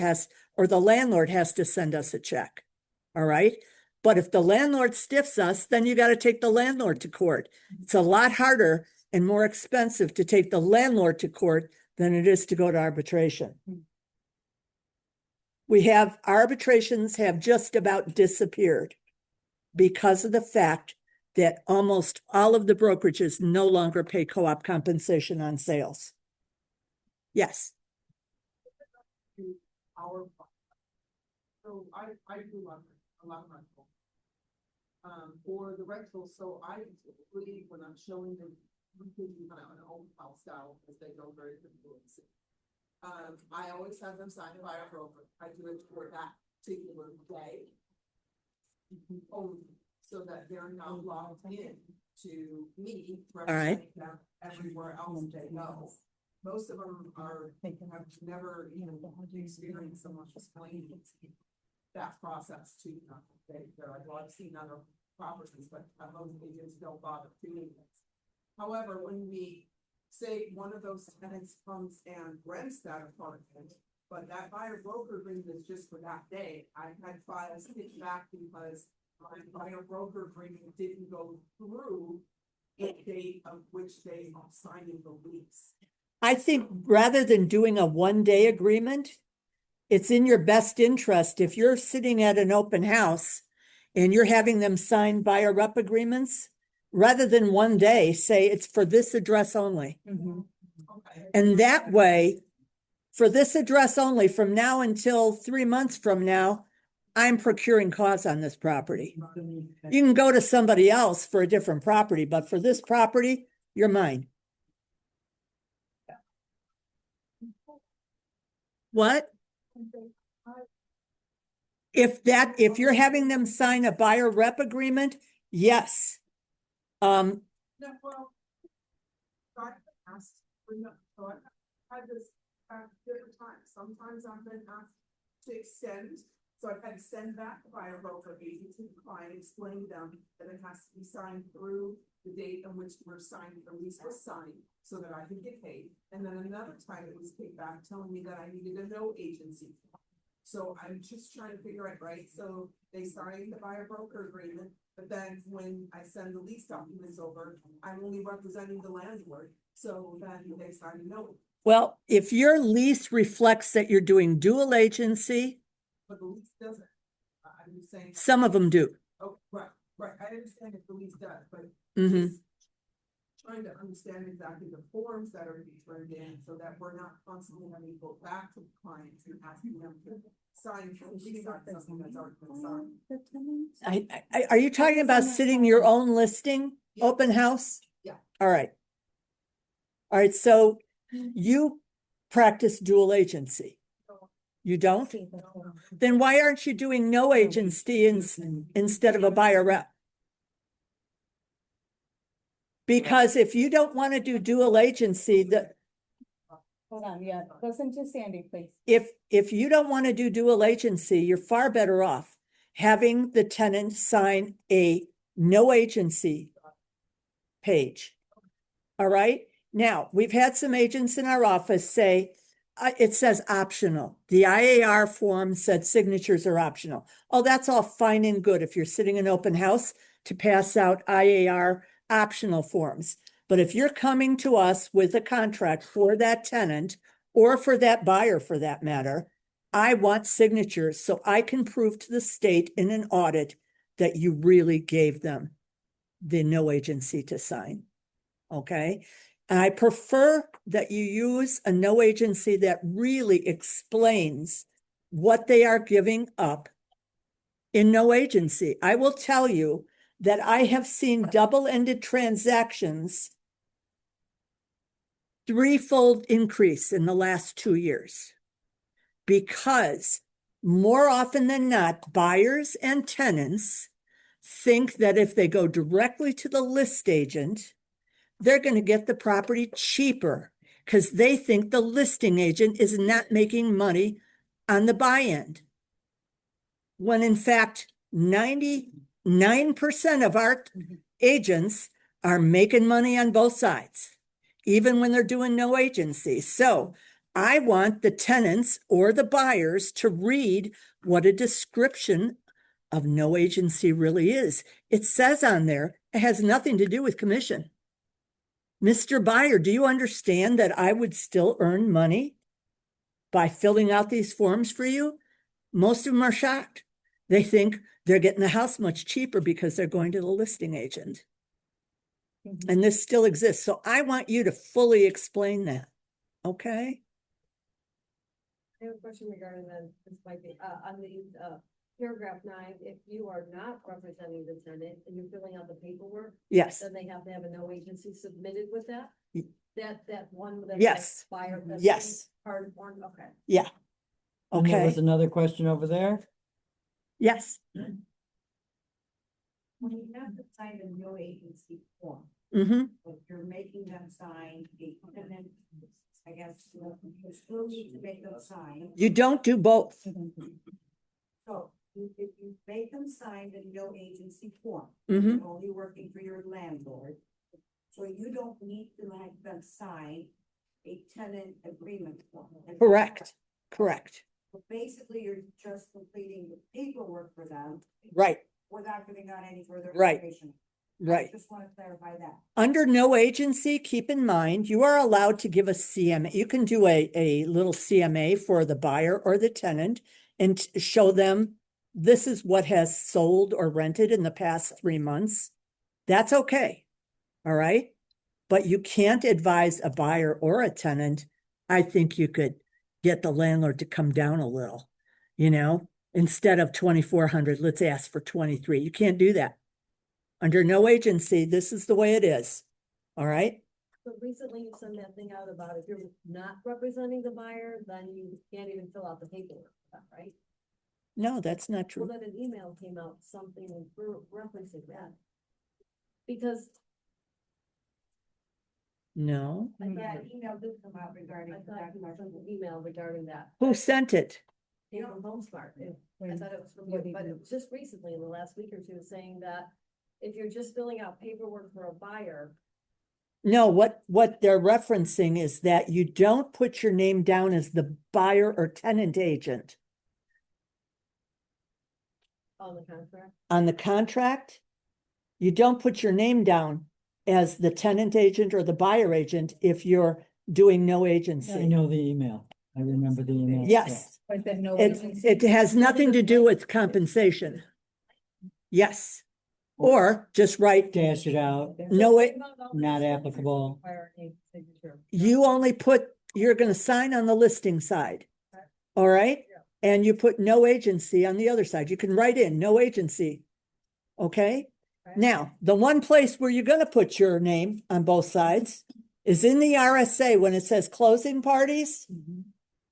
Speaker 1: or the landlord has to send us a check. All right. But if the landlord stiffs us, then you got to take the landlord to court. It's a lot harder and more expensive to take the landlord to court than it is to go to arbitration. Arbitrations have just about disappeared because of the fact that almost all of the brokerages no longer pay co-op compensation on sales. Yes.
Speaker 6: So I do a lot of rental. For the rental, so I typically, when I'm showing them, we can do kind of an old house style, because they go very difficult. I always have them signed by a broker. I do it for that particular day. Only, so that they're not logged in to me
Speaker 1: right.
Speaker 6: representing them everywhere else they go. Most of them have never, experienced someone explaining that process to them. They're like, well, I've seen other properties, but most agents don't bother doing this. However, when we say one of those tenants comes and rents that apartment, but that buyer broker agreement is just for that day, I've had files kicked back because my buyer broker agreement didn't go through the date of which they are signing the lease.
Speaker 1: I think rather than doing a 1-day agreement, it's in your best interest if you're sitting at an open house and you're having them sign buyer rep agreements, rather than 1 day, say it's for this address only.
Speaker 6: Okay.
Speaker 1: And that way, for this address only, from now until 3 months from now, I'm procuring cause on this property. You can go to somebody else for a different property, but for this property, you're mine. What? If you're having them sign a buyer rep agreement, yes.
Speaker 6: No, well, I asked, so I've had this at different times. Sometimes I've been asked to extend, so I've had to send back the buyer broker agent to the client, explain to them that it has to be signed through the date on which we're signing, the lease was signed, so that I can get paid. And then another time it was paid back telling me that I needed a no agency. So I'm just trying to figure out, right, so they signed the buyer broker agreement, but then when I send the lease documents over, I'm only representing the landlord, so then they sign a no.
Speaker 1: Well, if your lease reflects that you're doing dual agency,
Speaker 6: But the lease doesn't. I'm just saying.
Speaker 1: some of them do.
Speaker 6: Oh, right, I understand if the lease does, but
Speaker 1: Mhm.
Speaker 6: just trying to understand exactly the forms that are being turned in, so that we're not constantly having to go back to clients and asking them to sign something that's already been signed.
Speaker 1: Are you talking about sitting your own listing,
Speaker 6: Yeah.
Speaker 1: open house?
Speaker 6: Yeah.
Speaker 1: All right. All right, so you practice dual agency. You don't? Then why aren't you doing no agency instead of a buyer rep? Because if you don't want to do dual agency,
Speaker 7: Hold on, yeah, listen to Sandy, please.
Speaker 1: if you don't want to do dual agency, you're far better off having the tenant sign a no agency page. All right. Now, we've had some agents in our office say, it says optional. The IAR form said signatures are optional. Oh, that's all fine and good if you're sitting in open house to pass out IAR optional forms. But if you're coming to us with a contract for that tenant or for that buyer for that matter, I want signatures so I can prove to the state in an audit that you really gave them the no agency to sign. Okay. And I prefer that you use a no agency that really explains what they are giving up in no agency. I will tell you that I have seen double-ended transactions, threefold increase in the last 2 years, because more often than not, buyers and tenants think that if they go directly to the list agent, they're going to get the property cheaper because they think the listing agent is not making money on the buy end. When in fact, 99% of our agents are making money on both sides, even when they're doing no agency. So I want the tenants or the buyers to read what a description of no agency really is. It says on there, it has nothing to do with commission. Mr. Buyer, do you understand that I would still earn money by filling out these forms for you? Most of them are shocked. They think they're getting the house much cheaper because they're going to the listing agent. And this still exists. So I want you to fully explain that. Okay?
Speaker 10: I have a question regarding this might be, on the, paragraph 9, if you are not representing the tenant and you're filling out the paperwork,
Speaker 1: Yes,
Speaker 10: then they have to have a no agency submitted with that?
Speaker 1: Y-
Speaker 10: That one that.
Speaker 1: Yes.
Speaker 10: Buyer.
Speaker 1: Yes.
Speaker 10: Part of one, okay.
Speaker 1: yeah.
Speaker 2: And there was
Speaker 1: Okay,
Speaker 2: another question over there.
Speaker 1: yes.
Speaker 4: When you have to sign a no agency form,
Speaker 1: Mm-hmm.
Speaker 4: but you're making them sign a covenant, I guess, you still need to make them sign.
Speaker 1: You don't do both.
Speaker 4: So if you make them sign the no agency form,
Speaker 1: Mhm.
Speaker 4: you're only working for your landlord. So you don't need to have them sign a tenant agreement form.
Speaker 1: Correct, correct,
Speaker 4: So basically, you're just completing the paperwork for them
Speaker 1: right,
Speaker 4: without giving out any further
Speaker 1: Right.
Speaker 4: information.
Speaker 1: right.
Speaker 4: Just want to clarify that.
Speaker 1: Under no agency, keep in mind, you are allowed to give a CMA. You can do a little CMA for the buyer or the tenant and show them this is what has sold or rented in the past 3 months. That's okay. All right. But you can't advise a buyer or a tenant. I think you could get the landlord to come down a little, instead of 2,400, let's ask for 23. You can't do that. Under no agency, this is the way it is. All right.
Speaker 10: So recently you sent that thing out about if you're not representing the buyer, then you can't even fill out the paperwork, for that, right?
Speaker 1: No, that's not
Speaker 10: Well,
Speaker 1: true.
Speaker 10: then an email came out, something referencing that. Because
Speaker 1: No.
Speaker 10: I
Speaker 4: Yeah,
Speaker 10: thought,
Speaker 4: an email did come out regarding
Speaker 10: I
Speaker 4: that
Speaker 10: thought you sent
Speaker 4: question.
Speaker 10: an email regarding that.
Speaker 1: Who sent it?
Speaker 10: Came from HomeSmart. I thought it was from you, but it was just recently in the last week or two saying that if you're just filling out paperwork for a buyer,
Speaker 1: No, what they're referencing is that you don't put your name down as the buyer or tenant agent
Speaker 10: on the contract.
Speaker 1: on the contract. You don't put your name down as the tenant agent or the buyer agent if you're doing no
Speaker 2: I
Speaker 1: agency.
Speaker 2: know the email. I remember the email.
Speaker 1: Yes,
Speaker 7: But then no
Speaker 1: it,
Speaker 7: agency.
Speaker 1: it has nothing to do with compensation. Yes. Or just write,
Speaker 2: Dash it out.
Speaker 1: no, it,
Speaker 2: Not applicable.
Speaker 10: Require a signature.
Speaker 1: you only put, you're gonna sign on the listing side. All right? And you put no agency on the other side. You can write in no agency. Okay? Now, the one place where you're gonna put your name on both sides is in the RSA when it says closing parties.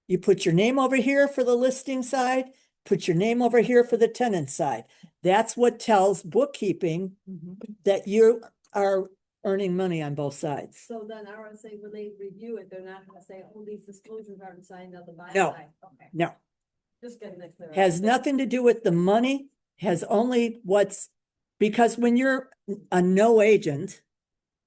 Speaker 1: You put your name over here for the listing side, put your name over here for the tenant side. That's what tells bookkeeping that you are earning money on both sides.
Speaker 10: So then RSA, when they review it, they're not gonna say, oh, these disclosures aren't signed on the buyer
Speaker 1: No.
Speaker 10: side. Okay,
Speaker 1: No,
Speaker 10: just getting that clear.
Speaker 1: has nothing to do with the money, has only because when you're a no agent,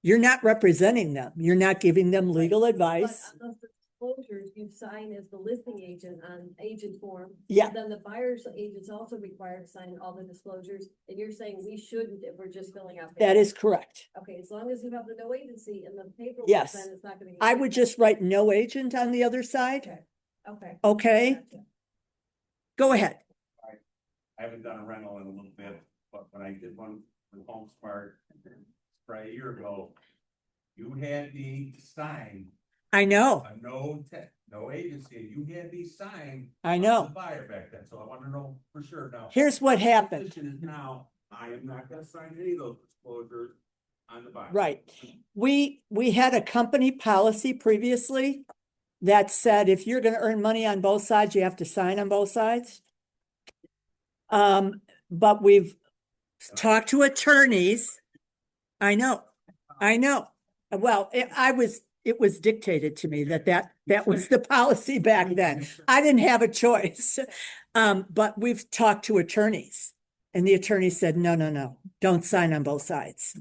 Speaker 1: you're not representing them. You're not giving them legal
Speaker 10: But
Speaker 1: advice.
Speaker 10: on those disclosures, you sign as the listing agent on agent form.
Speaker 1: Yeah.
Speaker 10: Then the buyer's agent's also required to sign all the disclosures, and you're saying we shouldn't if we're just filling out.
Speaker 1: That is correct.
Speaker 10: Okay, as long as you have the no agency in the paperwork,
Speaker 1: Yes.
Speaker 10: then it's not gonna.
Speaker 1: I would just write no agent on the other side.
Speaker 10: Okay, okay.
Speaker 1: Okay,
Speaker 10: Gotcha.
Speaker 1: go ahead.
Speaker 8: I haven't done a rental in a little bit, but when I did one with HomeSmart probably a year ago, you had me sign
Speaker 1: I know,
Speaker 8: a no agency, you had me sign.
Speaker 1: I
Speaker 8: The
Speaker 1: know.
Speaker 8: buyer back then, so I want to know for sure now.
Speaker 1: Here's what
Speaker 8: my
Speaker 1: happened.
Speaker 8: position is now, I am not gonna sign any of those disclosures on the buyer.
Speaker 1: Right. We had a company policy previously that said if you're gonna earn money on both sides, you have to sign on both sides. But we've talked to attorneys. I know. Well, it was dictated to me that was the policy back then. I didn't have a choice. But we've talked to attorneys and the attorney said, no, don't sign on both sides.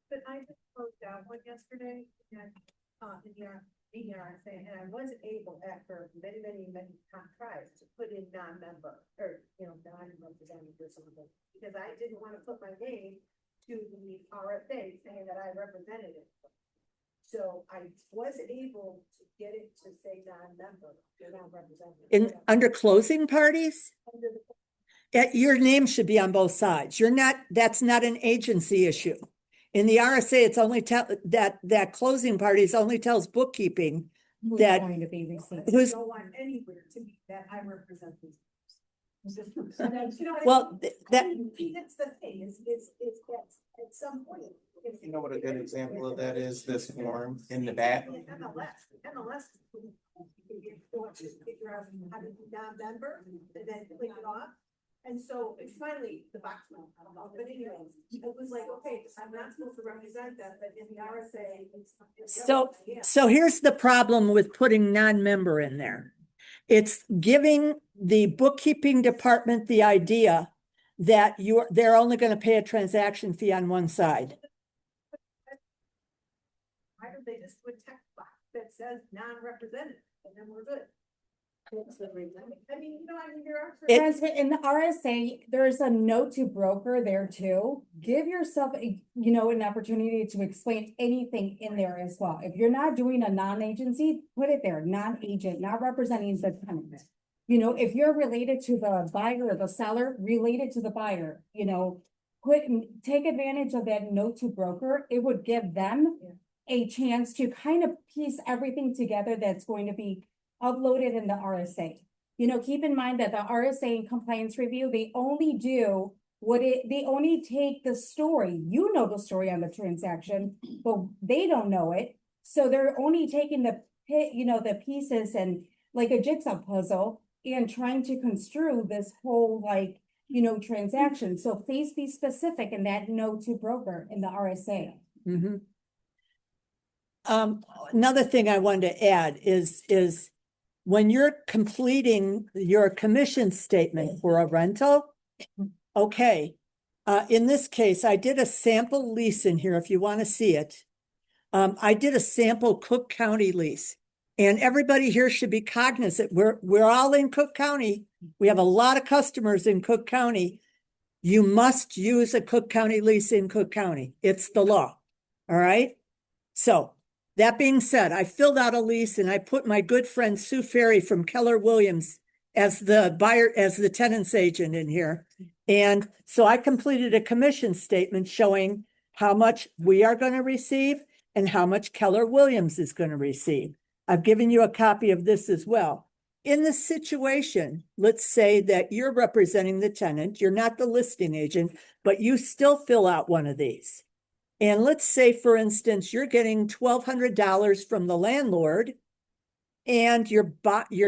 Speaker 6: But I just closed out one yesterday and, and I was able after many tries to put in non-member or, non-representative or something. Because I didn't want to put my name to the RFA saying that I represented it. So I was able to get it to say non-member, non-representative.
Speaker 1: Under closing parties,
Speaker 6: Under the
Speaker 1: your name should be on both sides. That's not an agency issue. In the RSA, it's only that closing parties only tells bookkeeping
Speaker 7: Who's
Speaker 1: that
Speaker 7: going to be received.
Speaker 1: who's,
Speaker 6: don't want anywhere to be that I represent these.
Speaker 1: Well, that,
Speaker 6: That's the thing, is that at some point.
Speaker 3: You know what a good example of that is, this form in the back?
Speaker 6: MLS. You want to figure out how to do non-member, and then click it off. And so it's finally the box went out, but anyway, it was like, okay, I'm not supposed to represent that, but in the RSA.
Speaker 1: so here's the problem with putting non-member in there. It's giving the bookkeeping department the idea that they're only going to pay a transaction fee on one side.
Speaker 6: Why don't they just put text box that says non-represented, and then we're good? I mean, there are.
Speaker 7: Friends, but in the RSA, there's a note to broker there too. Give yourself an opportunity to explain anything in there as well. If you're not doing a non-agency, put it there, non-agent, not representing the tenant. If you're related to the buyer or the seller, related to the buyer, take advantage of that note to broker. It would give them a chance to kind of piece everything together that's going to be uploaded in the RSA. Keep in mind that the RSA and compliance review, they only take the story. The story on the transaction, but they don't know it. So they're only taking the pieces and like a jigsaw puzzle and trying to construe this whole transaction. So please be specific in that note to broker in the RSA.
Speaker 1: Mm-hmm. Another thing I wanted to add is when you're completing your commission statement for a rental, okay, in this case, I did a sample lease in here if you want to see it. I did a sample Cook County lease, and everybody here should be cognizant. We're all in Cook County. We have a lot of customers in Cook County. You must use a Cook County lease in Cook County. It's the law. All right. So that being said, I filled out a lease and I put my good friend Sue Ferry from Keller Williams as the buyer, as the tenant's agent in here. And so I completed a commission statement showing how much we are going to receive and how much Keller Williams is going to receive. I've given you a copy of this as well. In this situation, let's say that you're representing the tenant, you're not the listing agent, but you still fill out one of these. And let's say, for instance, you're getting $1,200 from the landlord and your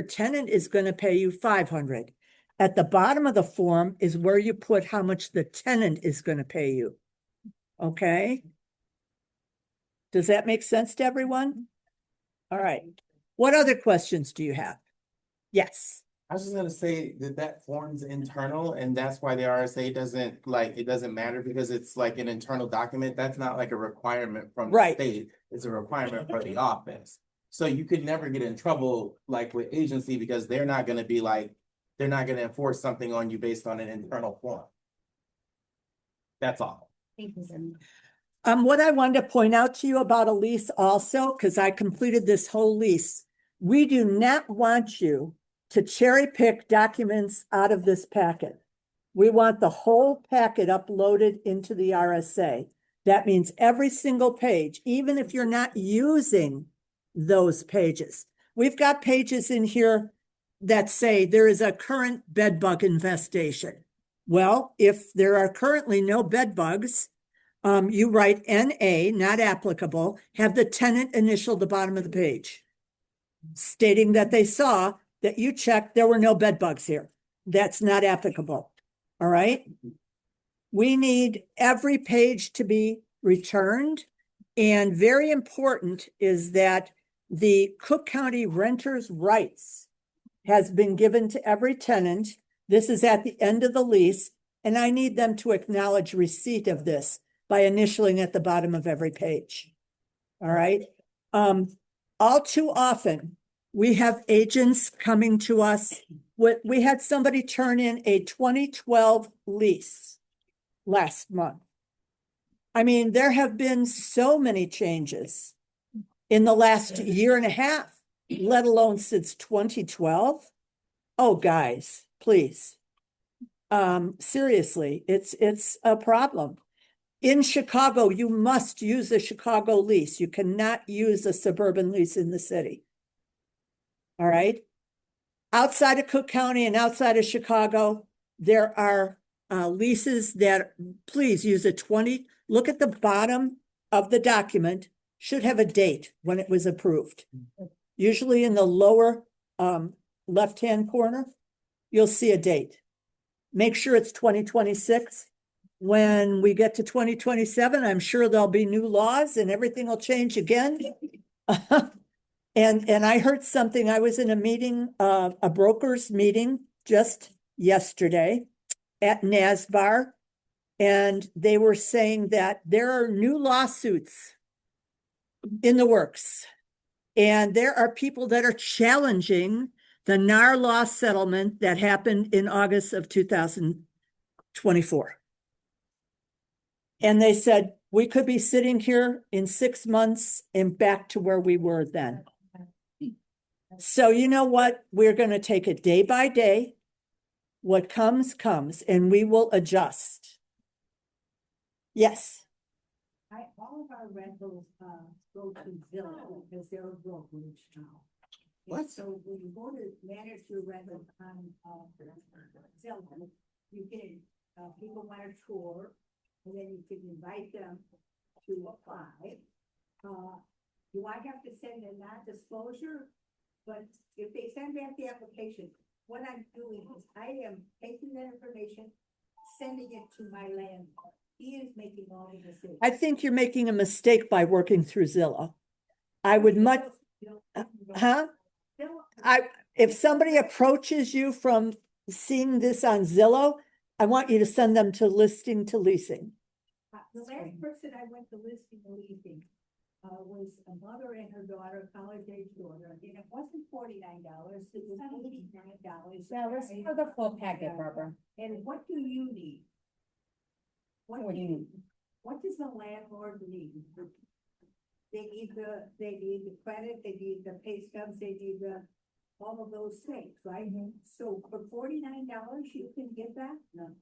Speaker 1: tenant is going to pay you $500. At the bottom of the form is where you put how much the tenant is going to pay you. Okay? Does that make sense to everyone? All right. What other questions do you have? Yes.
Speaker 3: I was just gonna say that form's internal, and that's why the RSA doesn't matter, because it's like an internal document. That's not like a requirement from the state. It's a requirement for the office. So you could never get in trouble like with agency, because they're not gonna enforce something on you based on an internal form. That's all.
Speaker 7: Thank you.
Speaker 1: What I wanted to point out to you about a lease also, because I completed this whole lease, we do not want you to cherry pick documents out of this packet. We want the whole packet uploaded into the RSA. That means every single page, even if you're not using those pages. We've got pages in here that say there is a current bed bug infestation. Well, if there are currently no bed bugs, you write NA, not applicable, have the tenant initial the bottom of the page, stating that they saw that you checked there were no bed bugs here. That's not applicable. All right. We need every page to be returned. And very important is that the Cook County renters' rights has been given to every tenant. This is at the end of the lease, and I need them to acknowledge receipt of this by initialing at the bottom of every page. All right. All too often, we have agents coming to us. We had somebody turn in a 2012 lease last month. I mean, there have been so many changes in the last year and a half, let alone since 2012. Oh, guys, please. Seriously, it's a problem. In Chicago, you must use a Chicago lease. You cannot use a suburban lease in the city. All right. outside of Cook County and outside of Chicago, there are leases that, please use look at the bottom of the document, should have a date when it was approved. Usually in the lower left-hand corner, you'll see a date. Make sure it's 2026. When we get to 2027, I'm sure there'll be new laws and everything will change again. And I heard something, I was in a meeting, a broker's meeting just yesterday at NASBAR. And they were saying that there are new lawsuits in the works. And there are people that are challenging the NAR law settlement that happened in August of 2024. And they said, we could be sitting here in 6 months and back to where we were then. So you know what? We're going to take it day by day. What comes, comes, and we will adjust. Yes.
Speaker 6: All of our rentals, go to Zillow because they're a brokerage now.
Speaker 3: What?
Speaker 6: So when you go to manage your rental on, Zillow, you can, people want a tour, and then you can invite them to apply. Do I have to send a non-disclosure? But if they send back the application, what I'm doing is I am taking that information, sending it to my landlord. He is making all the decisions.
Speaker 1: I think you're making a mistake by working through Zillow. I would much, if somebody approaches you from seeing this on Zillow, I want you to send them to listing to leasing.
Speaker 6: The last person I went to listing and leasing, was a mother and her daughter, college-age daughter, and it wasn't $49, it was $89.
Speaker 7: Now, let's have the full packet, Barbara.
Speaker 6: And what do you need?
Speaker 7: What do you need?
Speaker 6: What does the landlord need? They need the credit, they need the pay stubs, they need all of those things, right? So for $49, you can get that? No.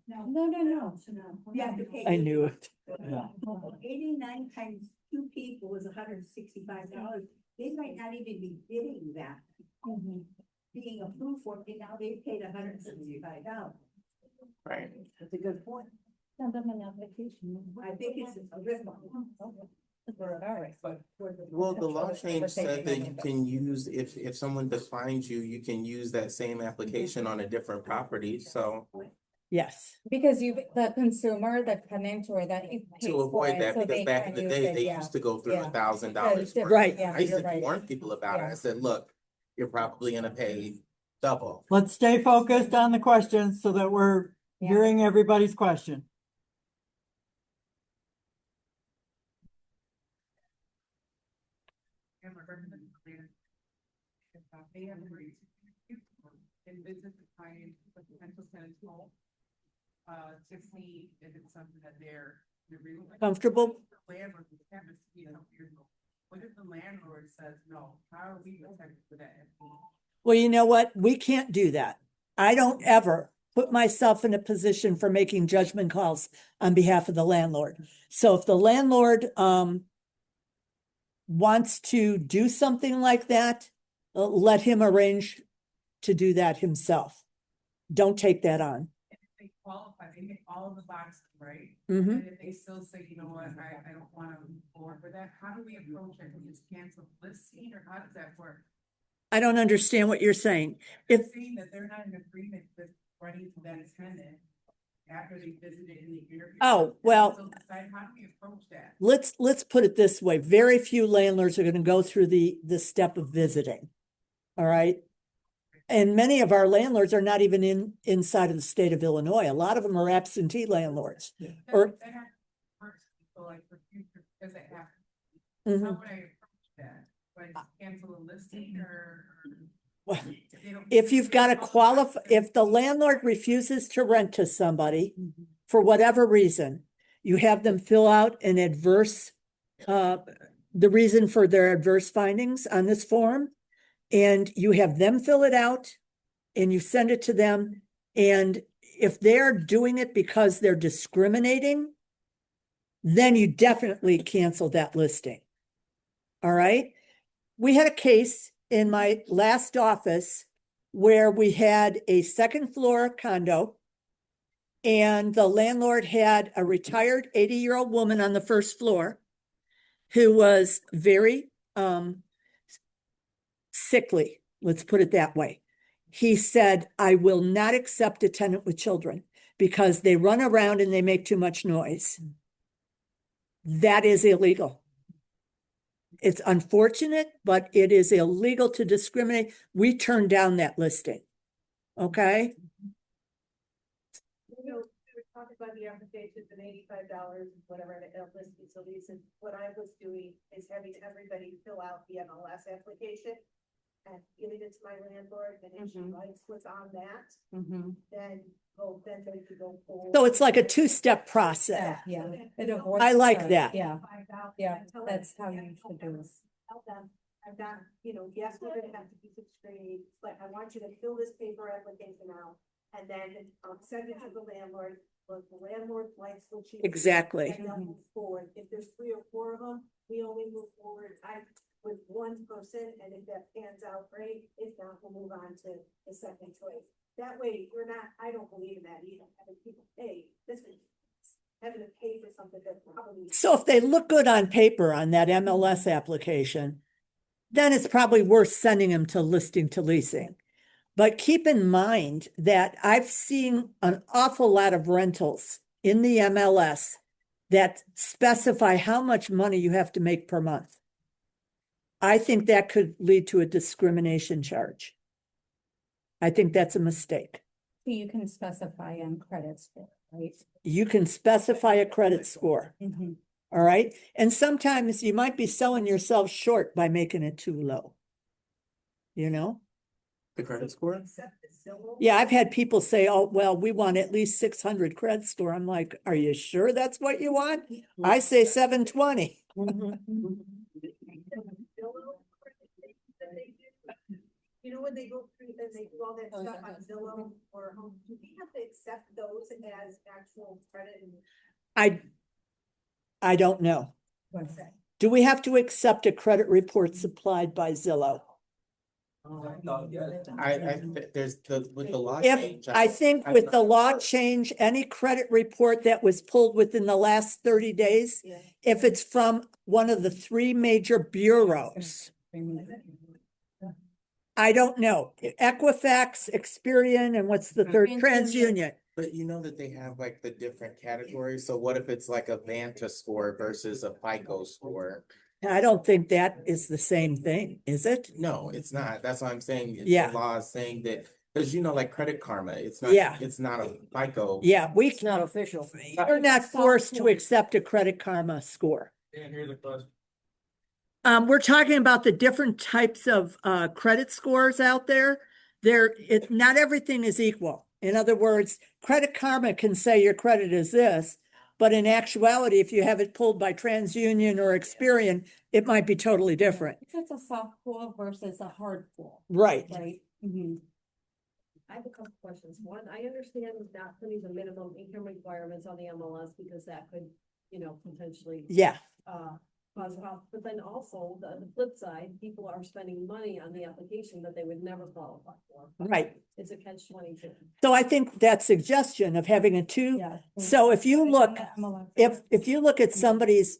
Speaker 6: You have to pay.
Speaker 1: I knew it.
Speaker 6: 89 times 2 people is $165. They might not even be getting that. Being approved for it, now they paid $165.
Speaker 3: Right.
Speaker 6: That's a good point.
Speaker 7: Send them an application.
Speaker 6: I think it's a good one.
Speaker 3: Well, the law change said that you can use, if someone declines you, you can use that same application on a different property, so.
Speaker 1: Yes.
Speaker 7: Because the consumer, the tenant or that.
Speaker 3: To avoid that, because back in the day, they used to go through $1,000.
Speaker 1: Right.
Speaker 3: I used to warn people about it. I said, look, you're probably gonna pay double.
Speaker 2: Let's stay focused on the questions so that we're hearing everybody's question.
Speaker 11: They have agreed and visit the client, the potential tenant's home, to see if it's something that they're really
Speaker 1: Comfortable?
Speaker 11: Landlord, what if the landlord says no? How are we protected for that?
Speaker 1: Well, you know what? We can't do that. I don't ever put myself in a position for making judgment calls on behalf of the landlord. So if the landlord wants to do something like that, let him arrange to do that himself. Don't take that on.
Speaker 11: If they qualify, they hit all of the boxes, right?
Speaker 1: Mhm.
Speaker 11: And if they still say, you know what, I don't wanna move forward with that, how do we approach it? Can we just cancel the listing, or how does that work?
Speaker 1: I don't understand what you're saying.
Speaker 11: They're
Speaker 1: If,
Speaker 11: saying that they're not in agreement with running to that tenant after they visited in the interview.
Speaker 1: Oh, well-
Speaker 11: So decide, how do we approach that?
Speaker 1: let's put it this way. Very few landlords are going to go through the step of visiting. All right. And many of our landlords are not even inside of the state of Illinois. A lot of them are absentee landlords. Or-
Speaker 11: That has to work, so like for future, because it happens.
Speaker 1: Mhm.
Speaker 11: How would I approach that? Would I just cancel a listing or?
Speaker 1: Well,
Speaker 11: They don't-
Speaker 1: if you've got to qualify, if the landlord refuses to rent to somebody for whatever reason, you have them fill out an adverse, the reason for their adverse findings on this form. And you have them fill it out and you send it to them. And if they're doing it because they're discriminating, then you definitely cancel that listing. All right. We had a case in my last office where we had a second floor condo. And the landlord had a retired 80-year-old woman on the first floor who was very sickly, let's put it that way. He said, I will not accept a tenant with children because they run around and they make too much noise. That is illegal. It's unfortunate, but it is illegal to discriminate. We turned down that listing. Okay?
Speaker 6: You know, we were talking about the applications and $85, whatever, and listing, so Lisa, what I was doing is having everybody fill out the MLS application and giving it to my landlord, and if she likes what's on that, then, well, then they could go forward.
Speaker 1: So it's like a two-step process.
Speaker 6: Yeah.
Speaker 1: I like that.
Speaker 6: Yeah, that's how you should do it. Tell them, I've got, you know, yes, we're gonna have to be sixth grade, but I want you to fill this paper application out. And then, send it to the landlord, but the landlord likes what she.
Speaker 1: Exactly.
Speaker 6: And they'll move forward. If there's 3 or 4 of them, we only move forward, with one person, and if that pans out, great. If not, we'll move on to the second choice. That way, we're not, I don't believe in that either, having people pay, this is having to pay for something that probably.
Speaker 1: So if they look good on paper on that MLS application, then it's probably worth sending them to listing to leasing. But keep in mind that I've seen an awful lot of rentals in the MLS that specify how much money you have to make per month. I think that could lead to a discrimination charge. I think that's a mistake.
Speaker 7: So you can specify on credit score, right?
Speaker 1: You can specify a credit score. All right. And sometimes you might be selling yourself short by making it too low. You know?
Speaker 3: The credit score?
Speaker 1: Yeah, I've had people say, oh, well, we want at least 600 credit score. I'm like, are you sure that's what you want? I say 720.
Speaker 6: You know, when they go through, and they do all that stuff on Zillow or Home, do we have to accept those as actual credit?
Speaker 1: I don't know. Do we have to accept a credit report supplied by Zillow?
Speaker 3: There's with the law
Speaker 1: If,
Speaker 3: change.
Speaker 1: I think with the law change, any credit report that was pulled within the last 30 days, if it's from one of the 3 major bureaus, I don't know. Equifax, Experian, and what's the third? TransUnion.
Speaker 3: But you know that they have like the different categories, so what if it's like a Vanta score versus a FICO score?
Speaker 1: I don't think that is the same thing, is it?
Speaker 3: No, it's not, that's what I'm saying.
Speaker 1: Yeah.
Speaker 3: The law is saying that, because you know, like Credit Karma, it's not,
Speaker 1: Yeah.
Speaker 3: it's not a FICO.
Speaker 1: Yeah,
Speaker 10: It's not official.
Speaker 1: we're not forced to accept a Credit Karma score.
Speaker 8: Can't hear the question.
Speaker 1: We're talking about the different types of credit scores out there. Not everything is equal. In other words, Credit Karma can say your credit is this, but in actuality, if you have it pulled by TransUnion or Experian, it might be totally different.
Speaker 7: It's a soft pull versus a hard pull,
Speaker 1: Right.
Speaker 7: right?
Speaker 6: I have a couple questions. One, I understand not putting the minimum income requirements on the MLS because that could, you know, potentially.
Speaker 1: Yeah.
Speaker 6: Cause a problem. But then also the flip side, people are spending money on the application that they would never qualify for.
Speaker 1: Right.
Speaker 6: It's a catch-22.
Speaker 1: So I think that suggestion of having a 2. So if you look, if you look at somebody's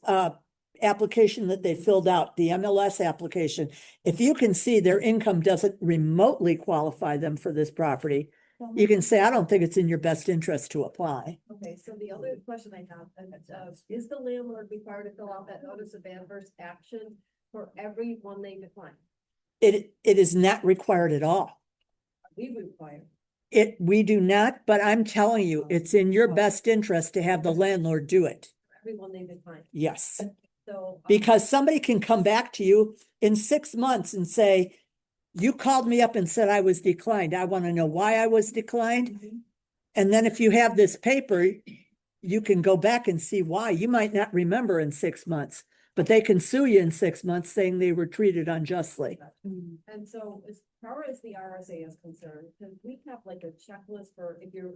Speaker 1: application that they filled out, the MLS application, if you can see their income doesn't remotely qualify them for this property, you can say, I don't think it's in your best interest to apply.
Speaker 6: Okay, so the other question I have, is the landlord required to fill out that notice of adverse action for every one they decline?
Speaker 1: It is not required at all.
Speaker 6: We require.
Speaker 1: We do not, but I'm telling you, it's in your best interest to have the landlord do it.
Speaker 6: Everyone they decline.
Speaker 1: Yes.
Speaker 6: So.
Speaker 1: Because somebody can come back to you in 6 months and say, you called me up and said I was declined. I want to know why I was declined. And then if you have this paper, you can go back and see why. You might not remember in 6 months, but they can sue you in 6 months saying they were treated unjustly.
Speaker 6: And so as far as the RSA is concerned, can we have like a checklist for if you're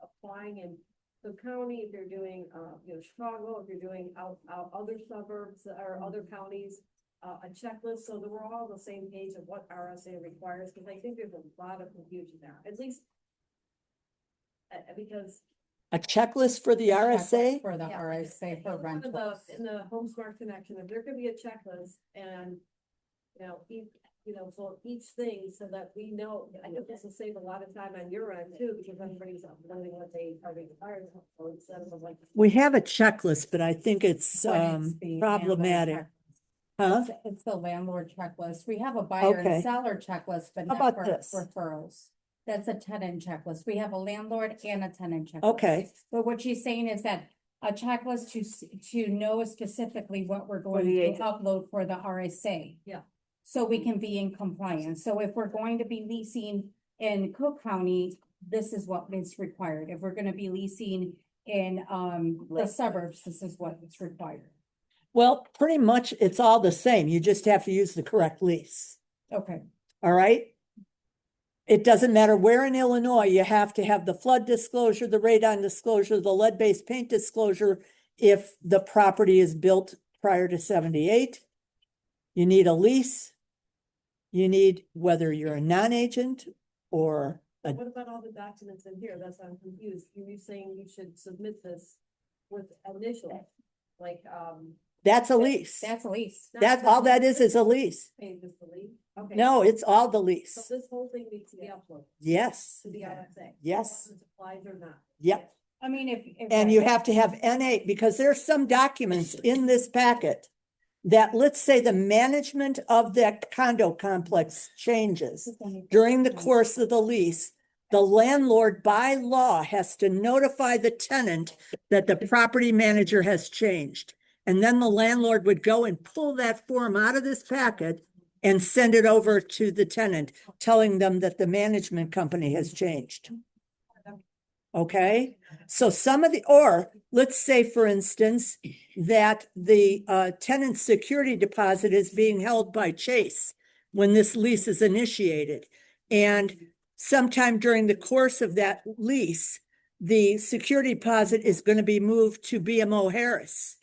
Speaker 6: applying in the county, if you're doing, you know, Chicago, if you're doing out other suburbs or other counties,
Speaker 10: a checklist, so that we're all on the same page of what RSA requires, because I think there's a lot of confusion there, at least. Because.
Speaker 1: A checklist for the RSA?
Speaker 7: For the
Speaker 10: Yeah,
Speaker 7: RSA for
Speaker 10: one of the-
Speaker 7: rentals.
Speaker 10: In the Home Smart Connection, if there could be a checklist and, for each thing, so that we know, I think this will save a lot of time on your end too, because everybody's wondering what they are required, so instead of like.
Speaker 1: We have a checklist, but I think it's
Speaker 7: But it's the
Speaker 1: problematic.
Speaker 7: landlord
Speaker 1: Huh?
Speaker 7: It's the landlord checklist. We have a buyer
Speaker 1: Okay.
Speaker 7: and seller checklist, but
Speaker 1: How
Speaker 7: not
Speaker 1: about
Speaker 7: for
Speaker 1: this?
Speaker 7: referrals. That's a tenant checklist. We have a landlord and a tenant checklist.
Speaker 1: Okay.
Speaker 7: But what she's saying is that a checklist to know specifically what we're going
Speaker 1: the
Speaker 7: to
Speaker 1: agent.
Speaker 7: upload for the RSA.
Speaker 10: Yeah.
Speaker 7: So we can be in compliance. So if we're going to be leasing in Cook County, this is what is required. If we're gonna be leasing in the suburbs, this is what is required.
Speaker 1: Well, pretty much it's all the same. You just have to use the correct lease.
Speaker 7: Okay.
Speaker 1: All right? It doesn't matter where in Illinois, you have to have the flood disclosure, the radon disclosure, the lead-based paint disclosure if the property is built prior to 78. You need a lease. You need, whether you're a non-agent or a,
Speaker 10: What about all the documents in here? That's why I'm confused. You're saying you should submit this with initial, like,
Speaker 1: that's a lease.
Speaker 7: That's a lease.
Speaker 1: That's all that is a lease.
Speaker 10: Hey, just the lease? Okay.
Speaker 1: No, it's all the
Speaker 10: So
Speaker 1: lease.
Speaker 10: this whole thing needs to be uploaded
Speaker 1: Yes,
Speaker 10: to the RSA.
Speaker 1: yes,
Speaker 10: Whether it applies or not.
Speaker 1: yep.
Speaker 7: I mean, if.
Speaker 1: And you have to have NA, because there's some documents in this packet that, let's say, the management of that condo complex changes during the course of the lease. The landlord by law has to notify the tenant that the property manager has changed. And then the landlord would go and pull that form out of this packet and send it over to the tenant, telling them that the management company has changed. Okay, so some of the, or let's say, for instance, that the tenant's security deposit is being held by Chase when this lease is initiated. And sometime during the course of that lease, the security deposit is going to be moved to BMO Harris.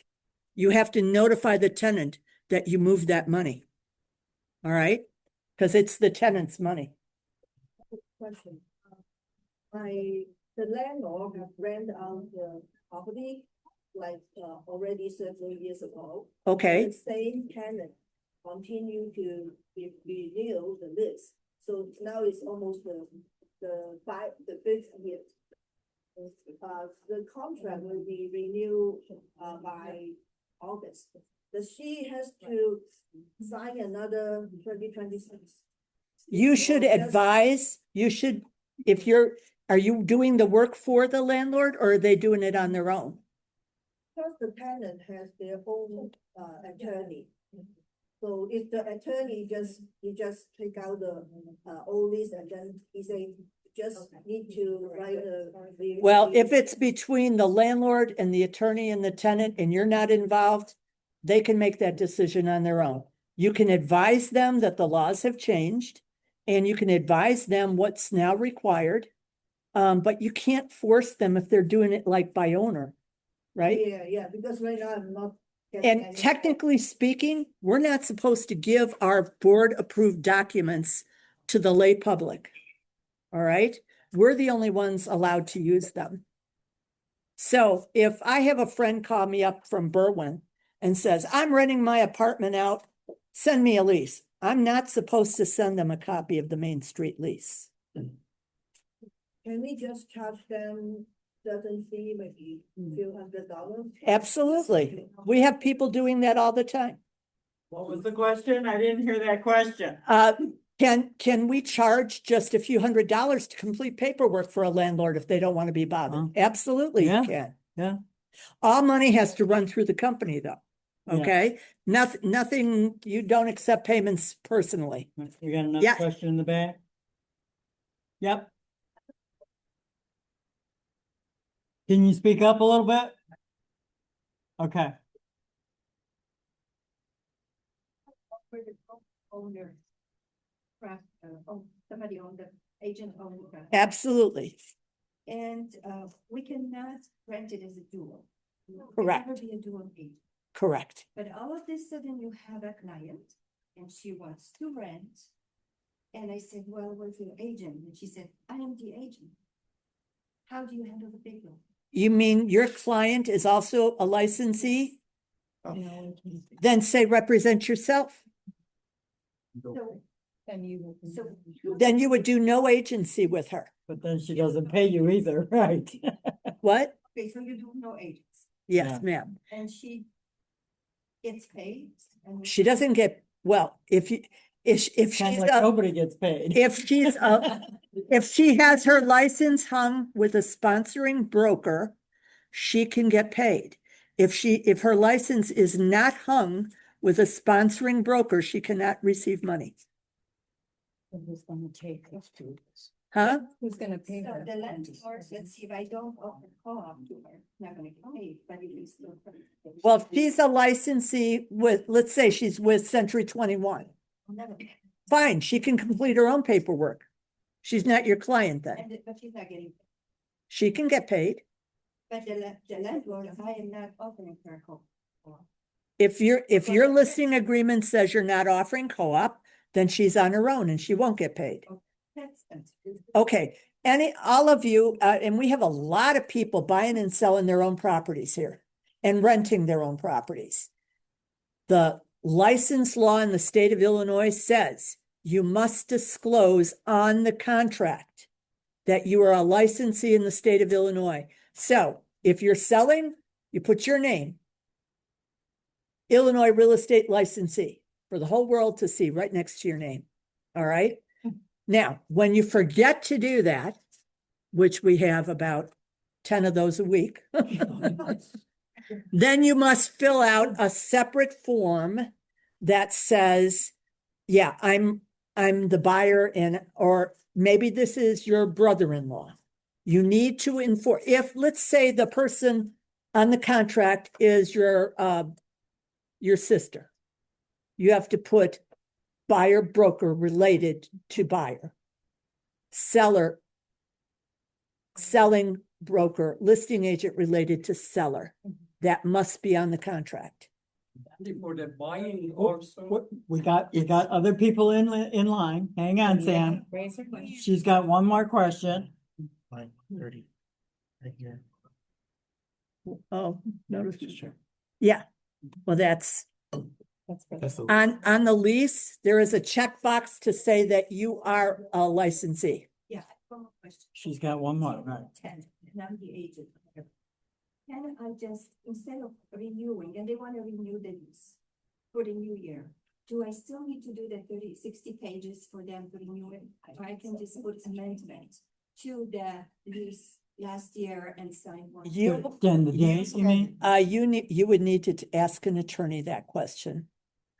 Speaker 1: You have to notify the tenant that you moved that money. All right, because it's the tenant's money.
Speaker 6: Question. The landlord have rented out the property like already several years ago.
Speaker 1: Okay,
Speaker 6: The same tenant continue to renew the lease. So now it's almost the fifth year. The contract will be renewed by August. Does she has to sign another 2026?
Speaker 1: you should advise, you should, if you're, are you doing the work for the landlord or are they doing it on their own?
Speaker 6: Because the tenant has their own attorney. So if the attorney you just take out the old lease and then he say, just need to write a.
Speaker 1: Well, if it's between the landlord and the attorney and the tenant and you're not involved, they can make that decision on their own. You can advise them that the laws have changed and you can advise them what's now required. But you can't force them if they're doing it like by owner, right?
Speaker 6: Yeah, because right now I'm not. getting
Speaker 1: And
Speaker 6: any-
Speaker 1: technically speaking, we're not supposed to give our board approved documents to the lay public. All right, we're the only ones allowed to use them. So if I have a friend call me up from Berwyn and says, I'm renting my apartment out, send me a lease. I'm not supposed to send them a copy of the Main Street lease.
Speaker 6: Can we just charge them certain fee, maybe few $100s?
Speaker 1: Absolutely. We have people doing that all the time.
Speaker 2: What was the question? I didn't hear that question.
Speaker 1: Can we charge just a few $100s to complete paperwork for a landlord if they don't want to be bothered? Absolutely,
Speaker 2: Yeah.
Speaker 1: you can.
Speaker 2: Yeah.
Speaker 1: All money has to run through the company though.
Speaker 2: Yeah.
Speaker 1: Okay, nothing, you don't accept payments personally.
Speaker 2: We got another
Speaker 1: Yeah.
Speaker 2: question in the back? Yep. Can you speak up a little bit? Okay.
Speaker 10: For the owner. Somebody on the agent owned.
Speaker 1: Absolutely,
Speaker 10: And we cannot rent it as a dual.
Speaker 1: Correct.
Speaker 10: Never be a dual agent.
Speaker 1: Correct.
Speaker 6: But all of this sudden you have a client and she wants to rent. And I said, well, where's your agent? And she said, I am the agent. How do you handle the paperwork?
Speaker 1: You mean your client is also a licensee? Then say represent yourself.
Speaker 6: So,
Speaker 7: Then you.
Speaker 6: so.
Speaker 1: Then you would do no agency with her.
Speaker 2: But then she doesn't pay you either, right?
Speaker 1: What?
Speaker 6: Okay, so you do no agents
Speaker 1: Yes,
Speaker 2: Yeah.
Speaker 1: ma'am.
Speaker 6: and she gets paid and.
Speaker 1: She doesn't get, well, if
Speaker 2: Sounds
Speaker 1: she's,
Speaker 2: like nobody gets paid.
Speaker 1: if she's, if she has her license hung with a sponsoring broker, she can get paid. If her license is not hung with a sponsoring broker, she cannot receive money.
Speaker 7: Who's gonna take this to?
Speaker 1: Huh?
Speaker 7: Who's gonna pay
Speaker 6: So
Speaker 7: her?
Speaker 6: the landlord, let's see, if I don't offer co-op to her, not gonna get paid, but it is still.
Speaker 1: Well, if she's a licensee with, let's say she's with Century 21,
Speaker 6: Never.
Speaker 1: fine, she can complete her own paperwork. She's not your client then.
Speaker 6: But she's not getting,
Speaker 1: She can get paid.
Speaker 6: but the landlord, I am not offering her co-op.
Speaker 1: If your listing agreement says you're not offering co-op, then she's on her own and she won't get paid.
Speaker 6: That's.
Speaker 1: Okay, all of you, and we have a lot of people buying and selling their own properties here and renting their own properties. The license law in the state of Illinois says you must disclose on the contract that you are a licensee in the state of Illinois. So if you're selling, you put your name, Illinois real estate licensee, for the whole world to see right next to your name. All right. Now, when you forget to do that, which we have about 10 of those a week, then you must fill out a separate form that says, yeah, I'm the buyer, and, or maybe this is your brother-in-law. You need to inform, if, let's say the person on the contract is your sister, you have to put buyer broker related to buyer, seller, selling broker, listing agent related to seller. That must be on the contract.
Speaker 9: For the buying
Speaker 2: We got other people in line. Hang on, Sam.
Speaker 7: Raise her question.
Speaker 2: She's got one more question.
Speaker 3: 30. Right here.
Speaker 1: Oh, notice. Yeah, well, that's
Speaker 3: That's the.
Speaker 1: on the lease, there is a checkbox to say that you are a licensee.
Speaker 6: Yeah. One more question.
Speaker 2: She's got one more, right?
Speaker 6: 10, and I'm the agent. Can I just, instead of renewing, and they want to renew the lease for the new year, do I still need to do the 60 pages for them to renew it? Or I can just put amendment to the lease last year and sign one?
Speaker 1: You,
Speaker 2: Extend the date, you mean?
Speaker 1: you would need to ask an attorney that question.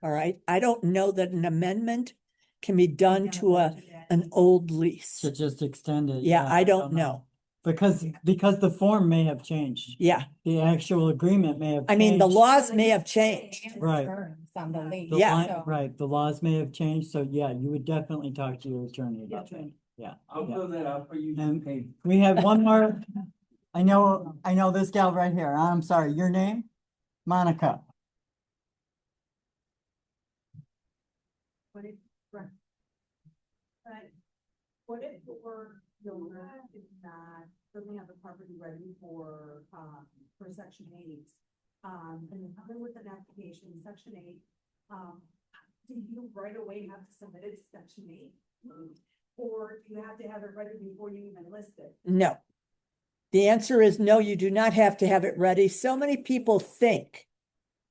Speaker 1: All right, I don't know that an amendment can be done to an old lease.
Speaker 2: To just extend it?
Speaker 1: Yeah, I don't know.
Speaker 2: Because the form may have changed.
Speaker 1: Yeah,
Speaker 2: The actual agreement may have changed.
Speaker 1: I mean, the laws may have changed.
Speaker 2: Right.
Speaker 7: Terms on the lease.
Speaker 2: The
Speaker 1: Yeah.
Speaker 2: line- Right, the laws may have changed, so yeah, you would definitely talk to your attorney about that. Yeah.
Speaker 9: I'll fill that out for you.
Speaker 2: And
Speaker 9: Hey,
Speaker 2: we have one more. I know this gal right here. I'm sorry, your name? Monica.
Speaker 6: What if, right. But what if we're, is not, doesn't have the property ready for section 8? And then come in with an application, section 8, do you right away have to submit it to section 8? Or do you have to have it ready before you even list it?
Speaker 1: No. The answer is no, you do not have to have it ready. So many people think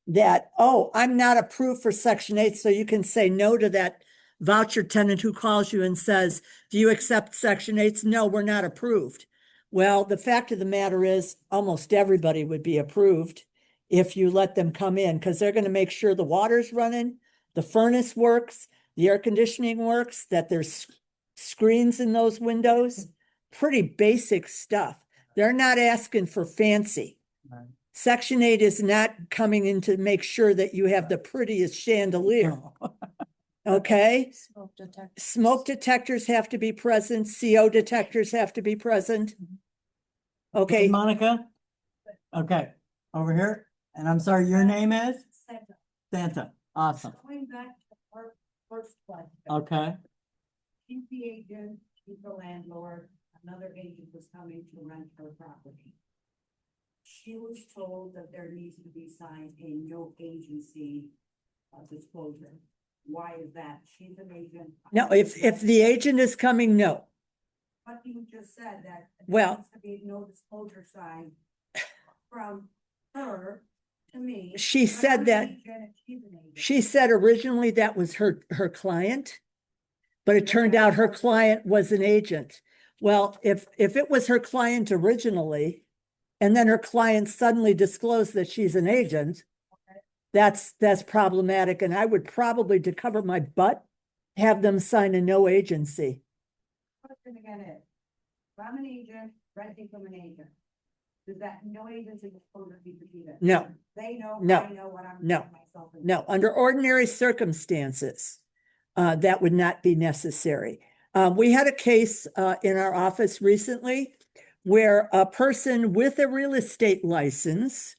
Speaker 1: that, oh, I'm not approved for Section 8, so you can say no to that voucher tenant who calls you and says, do you accept Section 8? No, we're not approved. Well, the fact of the matter is almost everybody would be approved if you let them come in, because they're going to make sure the water's running, the furnace works, the air conditioning works, that there's screens in those windows, pretty basic stuff. They're not asking for fancy.
Speaker 2: Right.
Speaker 1: Section 8 is not coming in to make sure that you have the prettiest chandelier. Okay?
Speaker 5: Smoke detector.
Speaker 1: Smoke detectors have to be present. CO detectors have to be present.
Speaker 2: Okay,
Speaker 1: Okay,
Speaker 2: Monica? Okay, over here. And I'm sorry, your name is?
Speaker 6: Santa.
Speaker 2: Santa. Awesome.
Speaker 6: Going back to our first question.
Speaker 2: Okay.
Speaker 6: She's the agent, she's the landlord, another agent was coming to rent her property. She was told that there needs to be signed a no agency disclosure. Why is that? She's an agent.
Speaker 1: No, if the agent is coming, no.
Speaker 6: But you just said that. there
Speaker 1: Well-
Speaker 6: needs to be no disclosure sign from her to me.
Speaker 1: She
Speaker 6: but
Speaker 1: said
Speaker 6: I'm
Speaker 1: that-
Speaker 6: an agent and she's an agent.
Speaker 1: She said originally that was her client, but it turned out her client was an agent. Well, if it was her client originally, and then her client suddenly disclosed that she's an agent, that's problematic, and I would probably, to cover my butt, have them sign a no agency.
Speaker 6: Question again is, if I'm an agent, renting from an agent, does that no agency disclosure be repeated?
Speaker 1: No.
Speaker 6: They know,
Speaker 1: No.
Speaker 6: I know what I'm
Speaker 1: No.
Speaker 6: getting myself into.
Speaker 1: No, under ordinary circumstances, that would not be necessary. We had a case in our office recently where a person with a real estate license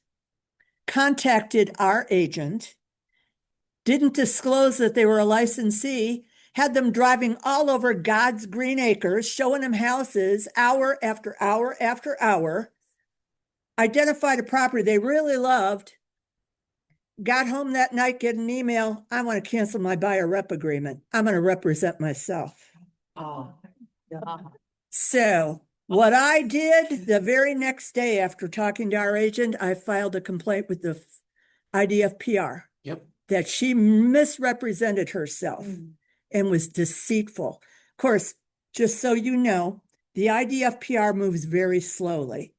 Speaker 1: contacted our agent, didn't disclose that they were a licensee, had them driving all over God's green acres, showing them houses hour after hour after hour, identified a property they really loved, got home that night, get an email, I want to cancel my buyer rep agreement. I'm going to represent myself.
Speaker 2: Oh.
Speaker 1: So what I did the very next day after talking to our agent, I filed a complaint with the IDFPR
Speaker 3: Yep.
Speaker 1: that she misrepresented herself and was deceitful. Of course, just so you know, the IDFPR moves very slowly.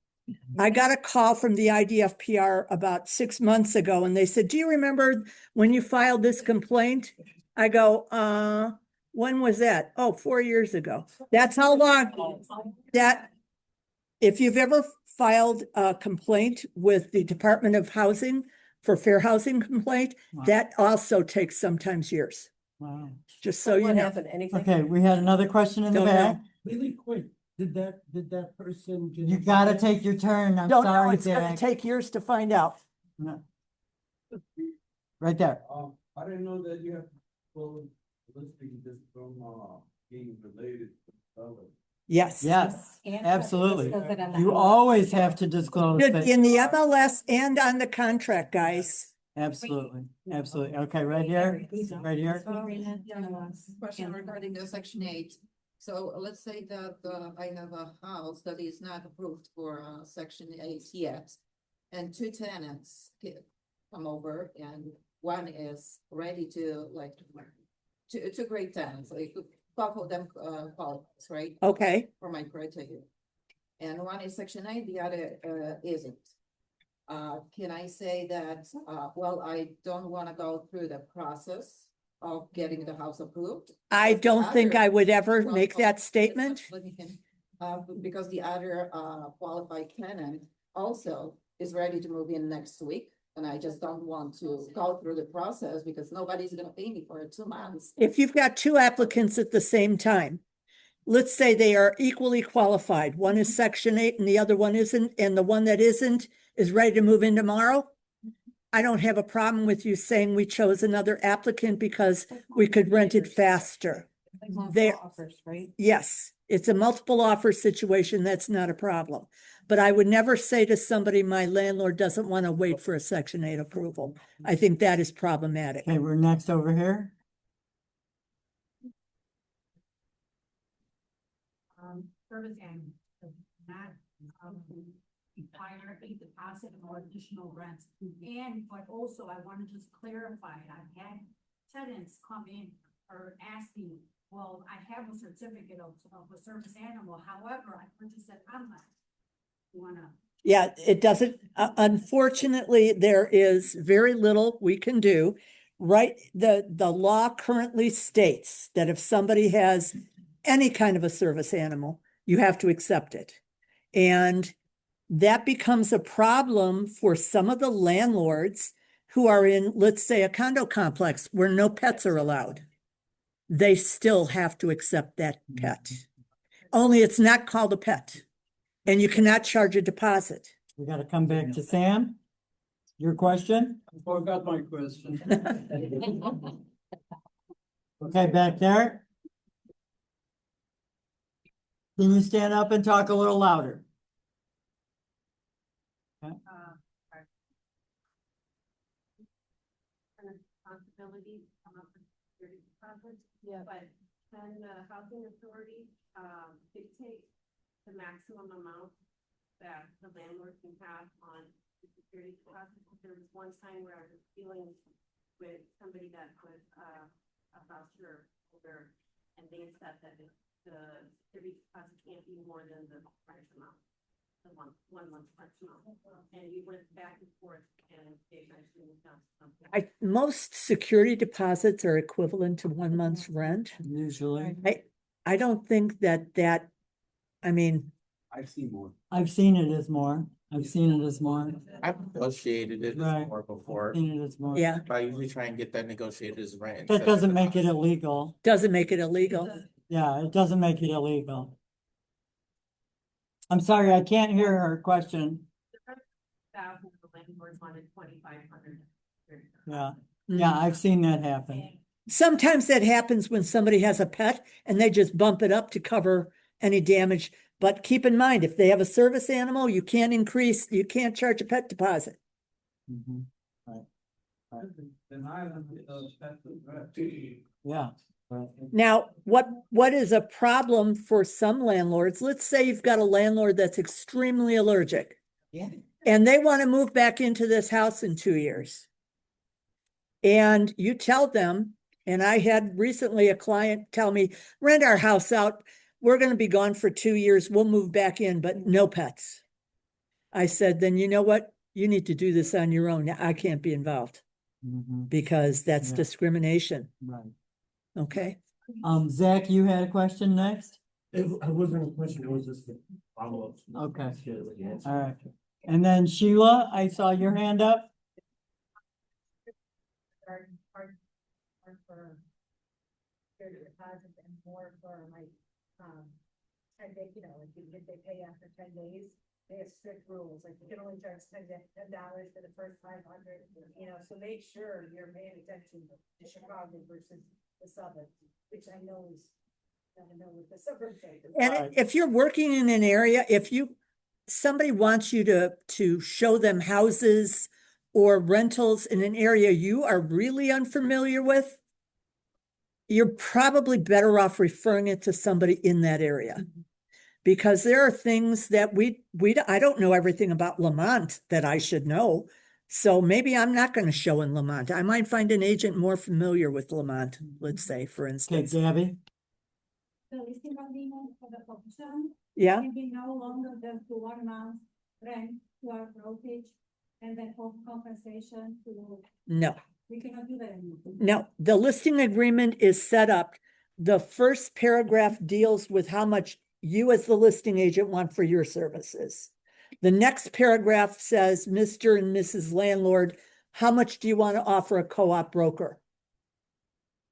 Speaker 1: I got a call from the IDFPR about 6 months ago, and they said, do you remember when you filed this complaint? I go, when was that? Oh, 4 years ago. That's how long that, if you've ever filed a complaint with the Department of Housing for fair housing complaint, that also takes sometimes years,
Speaker 2: Wow.
Speaker 1: just so you
Speaker 10: What
Speaker 1: know.
Speaker 10: happened? Anything?
Speaker 2: Okay, we had another question in the
Speaker 1: Don't
Speaker 2: back.
Speaker 1: know.
Speaker 8: Really quick, did that person?
Speaker 2: You gotta take your turn. I'm
Speaker 1: Don't know,
Speaker 2: sorry,
Speaker 1: it's gonna
Speaker 2: Zach.
Speaker 1: take years to find out.
Speaker 2: No. Right there.
Speaker 8: I didn't know that you have to pull listing this from, being related to other.
Speaker 1: Yes.
Speaker 2: Yes,
Speaker 7: And
Speaker 2: absolutely.
Speaker 7: disclose it on the
Speaker 2: You
Speaker 7: house.
Speaker 2: always have to disclose
Speaker 1: Good,
Speaker 2: that.
Speaker 1: in the MLS and on the contract, guys.
Speaker 2: Absolutely, absolutely. Okay, right here, right here.
Speaker 12: Question regarding the section 8. So let's say that I have a house that is not approved for section 8 yet. And 2 tenants come over and one is ready to like, two great tenants, like both of them qualifies, right?
Speaker 1: Okay,
Speaker 12: For my criteria. And one is section 8, the other isn't. Can I say that, well, I don't want to go through the process of getting the house approved?
Speaker 1: I
Speaker 12: Because the
Speaker 1: don't think
Speaker 12: other-
Speaker 1: I would ever
Speaker 12: well,
Speaker 1: make that statement.
Speaker 12: let me finish. Because the other qualified tenant also is ready to move in next week. And I just don't want to go through the process because nobody's gonna pay me for 2 months.
Speaker 1: If you've got two applicants at the same time, let's say they are equally qualified. One is section 8 and the other one isn't, and the one that isn't is ready to move in tomorrow. I don't have a problem with you saying we chose another applicant because we could rent it faster. There-
Speaker 10: Offers, right?
Speaker 1: Yes, it's a multiple offer situation. That's not a problem. But I would never say to somebody, my landlord doesn't want to wait for a section 8 approval. I think that is problematic.
Speaker 2: Okay, we're next over here.
Speaker 6: Service and not, require a deposit or additional rents. And, but also I want to just clarify, I've had tenants come in or asking, well, I have a certificate of a service animal, however, I purchased it online. You wanna?
Speaker 1: Yeah, it doesn't, unfortunately, there is very little we can do. Right, the law currently states that if somebody has any kind of a service animal, you have to accept it. And that becomes a problem for some of the landlords who are in, let's say, a condo complex where no pets are allowed. They still have to accept that pet. Only it's not called a pet. And you cannot charge a deposit.
Speaker 2: We gotta come back to Sam. Your question?
Speaker 8: I forgot my question.
Speaker 2: Okay, back there. Can you stand up and talk a little louder?
Speaker 6: Responsibility, come up with security deposits.
Speaker 10: Yeah.
Speaker 6: But can the housing authority, dictate the maximum amount that the landlord can have on the security deposit? There was one time where I was dealing with somebody that was, a voucher holder, and they said that the security deposit can't be more than the price amount. The one month's price amount, and we went back and forth, and they eventually moved down to something.
Speaker 1: Most security deposits are equivalent to 1 month's rent.
Speaker 2: Usually.
Speaker 1: I don't think that, I mean,
Speaker 8: I've seen more.
Speaker 2: I've seen it as more. I've seen it as more.
Speaker 3: I've negotiated it
Speaker 2: Right.
Speaker 3: more before,
Speaker 2: Seen it as more.
Speaker 1: yeah,
Speaker 3: but I usually try and get that negotiated as rent.
Speaker 2: That
Speaker 3: instead of
Speaker 2: doesn't make it
Speaker 3: deposit.
Speaker 2: illegal.
Speaker 1: doesn't make it illegal.
Speaker 2: Yeah, it doesn't make it illegal. I'm sorry, I can't hear her question.
Speaker 6: Thousand, the landlord wanted 2,500.
Speaker 2: Yeah, yeah, I've seen that happen.
Speaker 1: Sometimes that happens when somebody has a pet and they just bump it up to cover any damage. But keep in mind, if they have a service animal, you can't charge a pet deposit.
Speaker 2: Mhm. Right. Right.
Speaker 8: Deny them those
Speaker 2: Yeah. Right.
Speaker 1: Now, what is a problem for some landlords? Let's say you've got a landlord that's extremely allergic.
Speaker 2: Yeah.
Speaker 1: And they want to move back into this house in 2 years. And you tell them, and I had recently a client tell me, rent our house out. We're going to be gone for 2 years. We'll move back in, but no pets. I said, then you know what? You need to do this on your own. I can't be involved
Speaker 2: Mhm.
Speaker 1: because that's
Speaker 2: Yeah.
Speaker 1: discrimination.
Speaker 2: Right.
Speaker 1: Okay.
Speaker 2: Zach, you had a question next?
Speaker 8: It wasn't a question, it was just a follow-up.
Speaker 2: Okay. All right. And then Sheila, I saw your hand up.
Speaker 6: Hard for security deposit and more for like, 10 days, you know, if they pay after 10 days, they have strict rules, like you can only charge $10 for the first 500, you know, so make sure you're paying attention to Chicago versus the suburbs, which I know is, I know what the suburbs are.
Speaker 1: And if you're working in an area, somebody wants you to show them houses or rentals in an area you are really unfamiliar with, you're probably better off referring it to somebody in that area. Because there are things that I don't know everything about Lamont that I should know. So maybe I'm not going to show in Lamont. I might find an agent more familiar with Lamont, let's say, for
Speaker 2: Okay,
Speaker 1: instance.
Speaker 2: Gabby?
Speaker 10: The listing agreement for the property.
Speaker 1: Yeah,
Speaker 10: Can be no longer than to 1 month rent to our brokerage and then home compensation to,
Speaker 1: no.
Speaker 10: we cannot do that anymore.
Speaker 1: No, the listing agreement is set up. The first paragraph deals with how much you as the listing agent want for your services. The next paragraph says, Mr. and Mrs. Landlord, how much do you want to offer a co-op broker?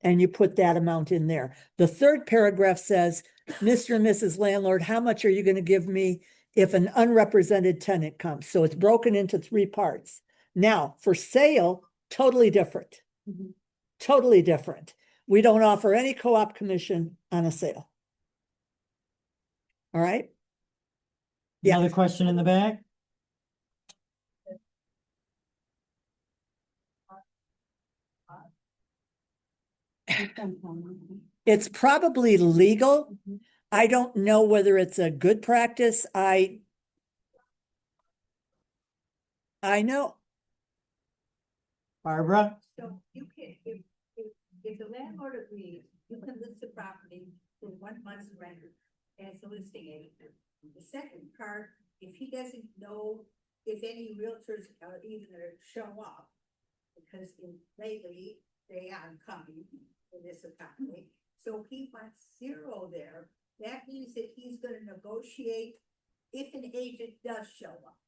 Speaker 1: And you put that amount in there. The third paragraph says, Mr. and Mrs. Landlord, how much are you going to give me if an unrepresented tenant comes? So it's broken into 3 parts. Now, for sale, totally different. Totally different. We don't offer any co-op commission on a sale. All right? Yeah.
Speaker 2: Another question in the back?
Speaker 1: It's probably legal. I don't know whether it's a good practice. I know.
Speaker 2: Barbara?
Speaker 6: So you can, if the landlord agrees, you can list the property for 1 month's rent as a listing agent. The second part, if he doesn't know if any realtors are even gonna show up, because lately they aren't coming in this economy, so he wants 0 there, that means that he's gonna negotiate if an agent does show up,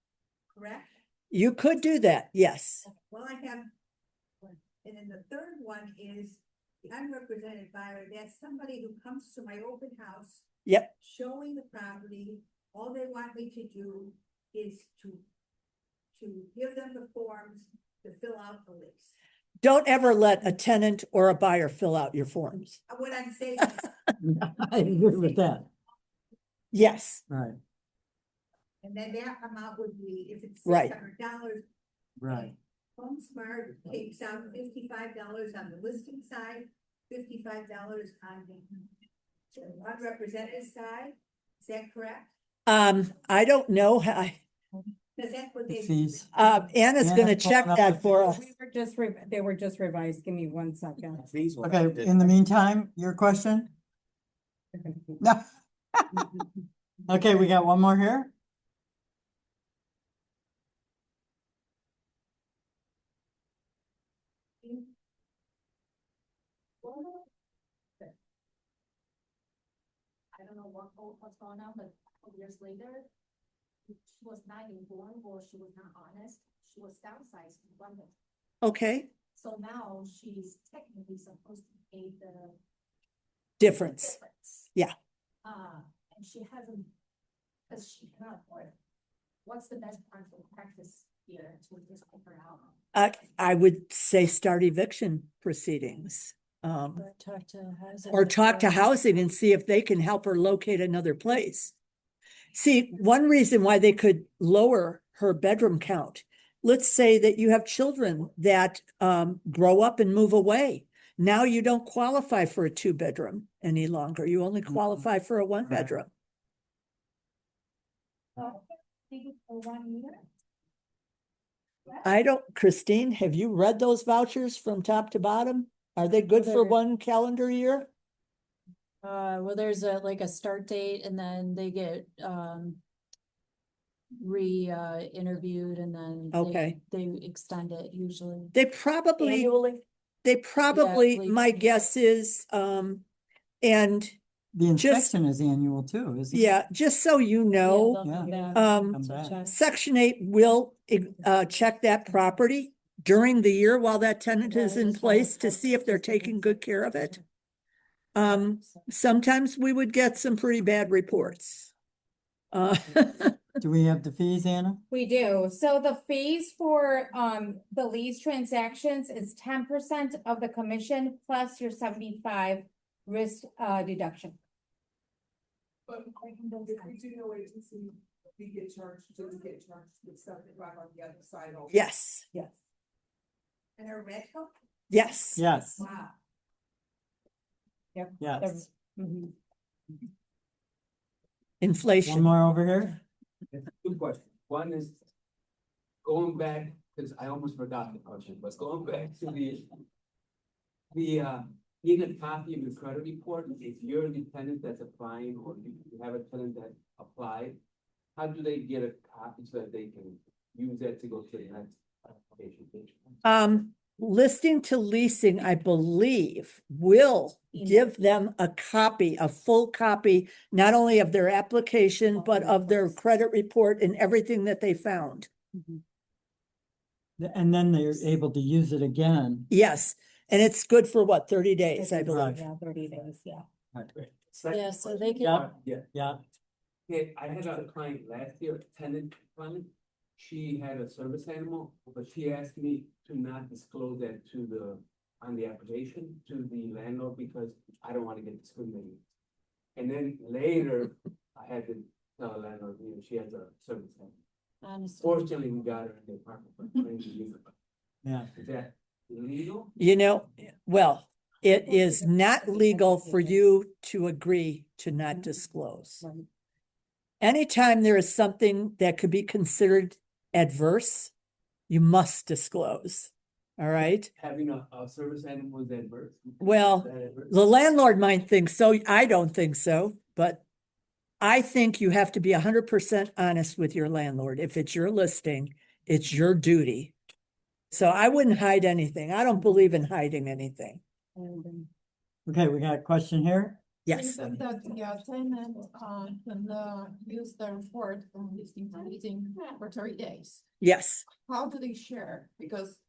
Speaker 6: correct?
Speaker 1: You could do that, yes.
Speaker 6: Well, I have, and then the third one is the unrepresented buyer. That's somebody who comes to my open house.
Speaker 1: Yep.
Speaker 6: Showing the property. All they want me to do is to to give them the forms to fill out the lease.
Speaker 1: Don't ever let a tenant or a buyer fill out your forms.
Speaker 6: What I'm saying is,
Speaker 2: I agree with that,
Speaker 1: Yes,
Speaker 2: right,
Speaker 6: and then that amount would be, if it's
Speaker 1: Right.
Speaker 6: $600.
Speaker 2: right.
Speaker 6: Home Smart takes out $55 on the listing side, $55 on the unrepresented side. Is that correct?
Speaker 1: I don't know how,
Speaker 6: Cause that's what
Speaker 2: The
Speaker 6: they.
Speaker 2: fees.
Speaker 1: Anna's gonna
Speaker 2: Anna's
Speaker 1: check
Speaker 2: pulling up
Speaker 1: that for us.
Speaker 7: They were just revised. Give me 1 second.
Speaker 3: These ones
Speaker 2: Okay,
Speaker 3: did-
Speaker 2: in the meantime, your question? No. Okay, we got one more here.
Speaker 4: I don't know what's going on, but a couple years later, she was not informed or she was not honest. She was downsized to London.
Speaker 1: Okay,
Speaker 4: So now she's technically supposed to pay the
Speaker 1: difference.
Speaker 4: difference.
Speaker 1: Yeah.
Speaker 4: And she hasn't, because she cannot afford it. What's the best practice here to just help her out?
Speaker 1: I would say start eviction proceedings.
Speaker 5: Or talk to housing.
Speaker 1: Or talk to housing and see if they can help her locate another place. See, one reason why they could lower her bedroom count. Let's say that you have children that grow up and move away. Now you don't qualify for a 2-bedroom any longer. You only qualify for a 1-bedroom.
Speaker 4: For 1 year?
Speaker 1: I don't, Christine, have you read those vouchers from top to bottom? Are they good for
Speaker 5: They're-
Speaker 1: 1 calendar year?
Speaker 5: Well, there's a start date and then they get, interviewed and then.
Speaker 1: Okay.
Speaker 5: They extend it usually.
Speaker 1: They probably,
Speaker 5: Annually?
Speaker 1: my
Speaker 5: like-
Speaker 1: guess is, and
Speaker 2: The
Speaker 1: Just-
Speaker 2: inspection is annual too, isn't it?
Speaker 1: yeah, just so you know,
Speaker 5: they'll come
Speaker 2: Yeah.
Speaker 5: back
Speaker 1: um,
Speaker 5: to
Speaker 2: back.
Speaker 5: check.
Speaker 1: Section 8 will check that property during the year while that tenant is in place to see if they're taking good care of it. Sometimes we would get some pretty bad reports.
Speaker 2: Do we have the fees, Anna?
Speaker 7: We do. So the fees for the lease transactions is 10% of the commission plus your 75 risk deduction.
Speaker 11: But if we do no agency, we get charged with stuff right on the other side also.
Speaker 1: Yes,
Speaker 6: And a rental?
Speaker 1: yes.
Speaker 2: Yes,
Speaker 6: Wow.
Speaker 2: yes.
Speaker 7: Mhm.
Speaker 2: One
Speaker 1: Inflation.
Speaker 2: more over here.
Speaker 9: Two questions. One is going back, because I almost forgot the question, but going back to getting a copy of your credit report, if you're the tenant that's applying or you have a tenant that applied, how do they get a copy so that they can use that to go to the next application?
Speaker 1: Listing to leasing, I believe, will give them a copy, a full copy, not only of their application, but of their credit report and everything that they found.
Speaker 2: And then they're able to use it again.
Speaker 1: Yes, and it's good for what, 30 days, I believe.
Speaker 7: Yeah, 30 days, yeah.
Speaker 9: Second
Speaker 5: Yeah, so
Speaker 9: question.
Speaker 5: they can.
Speaker 2: Yeah,
Speaker 9: Yeah,
Speaker 2: yeah.
Speaker 9: okay, I had a client last year, a tenant client. She had a service animal, but she asked me to not disclose that on the application to the landlord because I don't want to get discriminated. And then later, I had to tell the landlord, she has a service animal.
Speaker 5: Honestly.
Speaker 9: Fortunately, we got her in the apartment, but
Speaker 2: Yeah.
Speaker 9: is that illegal?
Speaker 1: You know, well, it is not legal for you to agree to not disclose. Anytime there is something that could be considered adverse, you must disclose. All right.
Speaker 9: Having a service animal is adverse?
Speaker 1: Well,
Speaker 9: Is that adverse?
Speaker 1: the landlord might think so. I don't think so, but I think you have to be 100% honest with your landlord. If it's your listing, it's your duty. So I wouldn't hide anything. I don't believe in hiding anything.
Speaker 2: Okay, we got a question here.
Speaker 1: Yes.
Speaker 12: That the tenant can use their report from listing to leasing for 30 days.
Speaker 1: Yes.
Speaker 12: How do they share? Because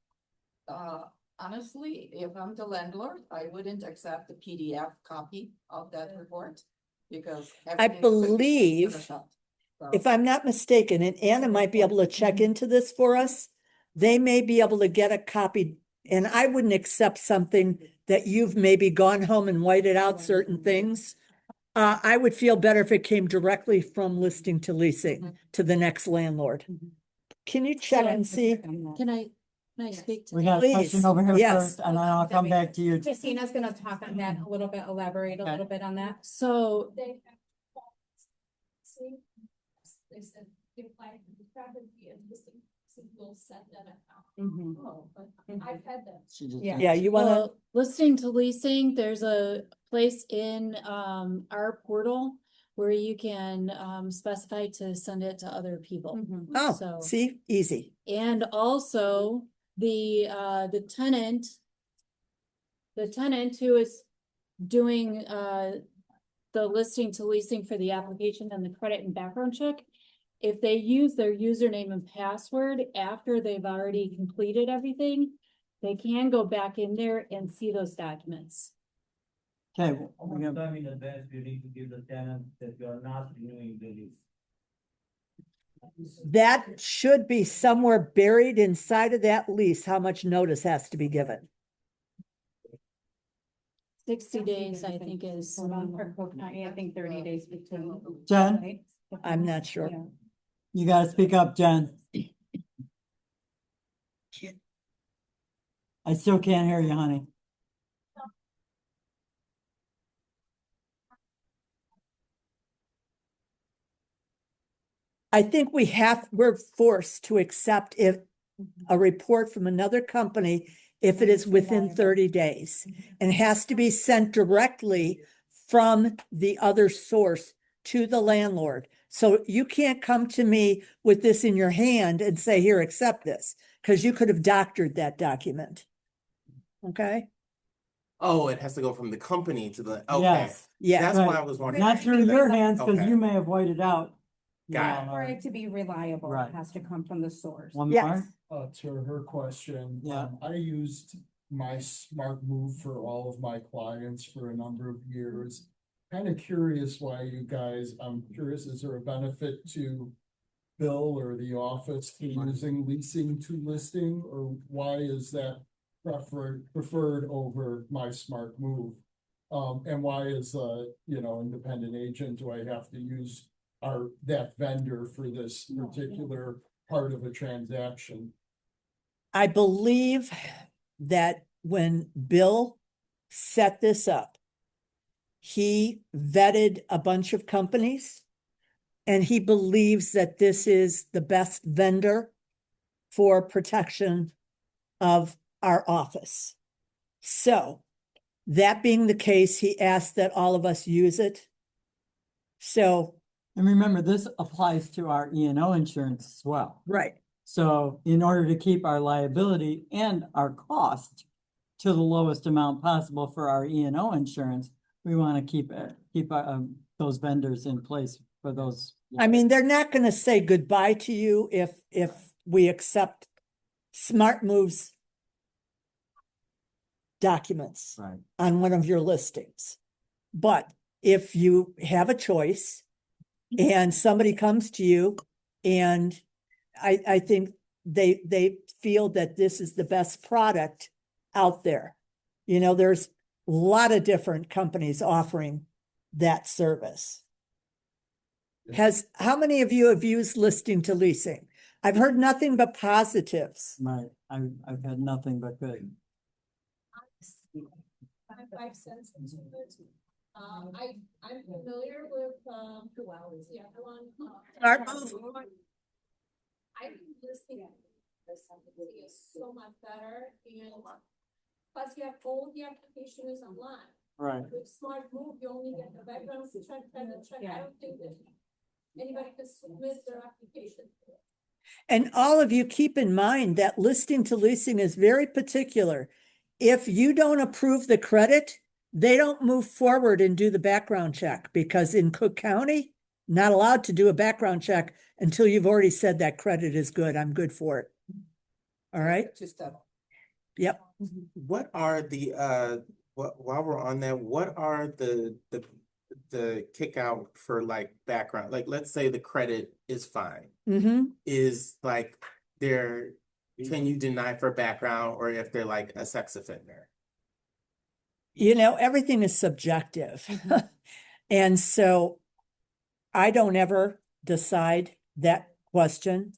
Speaker 12: honestly, if I'm the landlord, I wouldn't accept the PDF copy of that report because
Speaker 1: I
Speaker 12: everything could be
Speaker 1: believe-
Speaker 12: photoshopped.
Speaker 1: if I'm not mistaken, and Anna might be able to check into this for us, they may be able to get a copy, and I wouldn't accept something that you've maybe gone home and whited out certain things. I would feel better if it came directly from listing to leasing to the next landlord. Can you check and see?
Speaker 5: Can I speak to
Speaker 2: We
Speaker 5: that?
Speaker 2: got a question
Speaker 1: Please,
Speaker 2: over here
Speaker 1: yes.
Speaker 2: first, and then I'll come back to you.
Speaker 7: Christina's gonna talk on that a little bit, elaborate a
Speaker 2: Okay.
Speaker 7: little bit on that.
Speaker 5: So
Speaker 10: They said, if I, property and listing, will set that up.
Speaker 7: Mhm.
Speaker 10: Oh, but I've had that.
Speaker 2: She just-
Speaker 7: Yeah.
Speaker 1: Yeah, you wanna,
Speaker 5: well, listing to leasing, there's a place in our portal where you can specify to send it to other people.
Speaker 7: Mhm.
Speaker 1: oh,
Speaker 5: So-
Speaker 1: see, easy.
Speaker 5: And also the tenant who is doing the listing to leasing for the application and the credit and background check, if they use their username and password after they've already completed everything, they can go back in there and see those documents.
Speaker 2: Okay,
Speaker 8: How
Speaker 2: we
Speaker 8: much
Speaker 2: got-
Speaker 8: time in advance do you need to give the tenant that you are not renewing the lease?
Speaker 1: That should be somewhere buried inside of that lease, how much notice has to be given.
Speaker 5: 60 days, I think is.
Speaker 7: For Cook County, I think 30 days between.
Speaker 2: Jen,
Speaker 7: right?
Speaker 1: I'm not sure.
Speaker 7: Yeah.
Speaker 2: you gotta speak up, Jen. I still can't hear you, honey.
Speaker 1: I think we're forced to accept a report from another company if it is within 30 days and has to be sent directly from the other source to the landlord. So you can't come to me with this in your hand and say, here, accept this, because you could have doctored that document. Okay?
Speaker 3: Oh, it has to go from the company to the, okay.
Speaker 2: Yes.
Speaker 1: Yeah.
Speaker 3: That's
Speaker 2: Right.
Speaker 3: why I was wondering.
Speaker 2: Not through your hands, because
Speaker 3: Okay.
Speaker 2: you may have whited out. you
Speaker 3: Got
Speaker 2: know,
Speaker 7: For it to be reliable,
Speaker 2: Right.
Speaker 7: it has to come from the source.
Speaker 2: One
Speaker 1: Yes.
Speaker 2: more.
Speaker 13: To her question.
Speaker 2: Yeah.
Speaker 13: I used my Smart Move for all of my clients for a number of years. Kind of curious why you guys, I'm curious, is there a benefit to Bill or the office to using leasing to listing, or why is that preferred over my Smart Move? And why is independent agent, do I have to use that vendor for this particular part of a transaction?
Speaker 1: I believe that when Bill set this up, he vetted a bunch of companies and he believes that this is the best vendor for protection of our office. So that being the case, he asked that all of us use it. So,
Speaker 2: And remember, this applies to our E&O insurance as well.
Speaker 1: right.
Speaker 2: So in order to keep our liability and our cost to the lowest amount possible for our E&O insurance, we want to keep those vendors in place for those.
Speaker 1: I mean, they're not going to say goodbye to you if we accept Smart Moves documents
Speaker 2: Right.
Speaker 1: on one of your listings. But if you have a choice and somebody comes to you and I think they feel that this is the best product out there. You know, there's a lot of different companies offering that service. How many of you have used listing to leasing? I've heard nothing but positives.
Speaker 2: Right, I've had nothing but good.
Speaker 10: 5 cents into it. I'm familiar with, the other one.
Speaker 1: Smart Move.
Speaker 10: I think listing is so much better, and plus you have all the application is online.
Speaker 2: Right.
Speaker 10: With Smart Move, you only get the background check, credit check. I don't think that anybody can submit their application.
Speaker 1: And all of you keep in mind that listing to leasing is very particular. If you don't approve the credit, they don't move forward and do the background check, because in Cook County, not allowed to do a background check until you've already said that credit is good. I'm good for it. All right?
Speaker 12: To stop.
Speaker 1: Yep.
Speaker 3: What are the, while we're on that, what are the the kick out for like background, like, let's say the credit is fine,
Speaker 1: Mm-hmm.
Speaker 3: is like, can you deny for background or if they're like a sex offender?
Speaker 1: You know, everything is subjective.
Speaker 7: Mhm.
Speaker 1: And so I don't ever decide that question.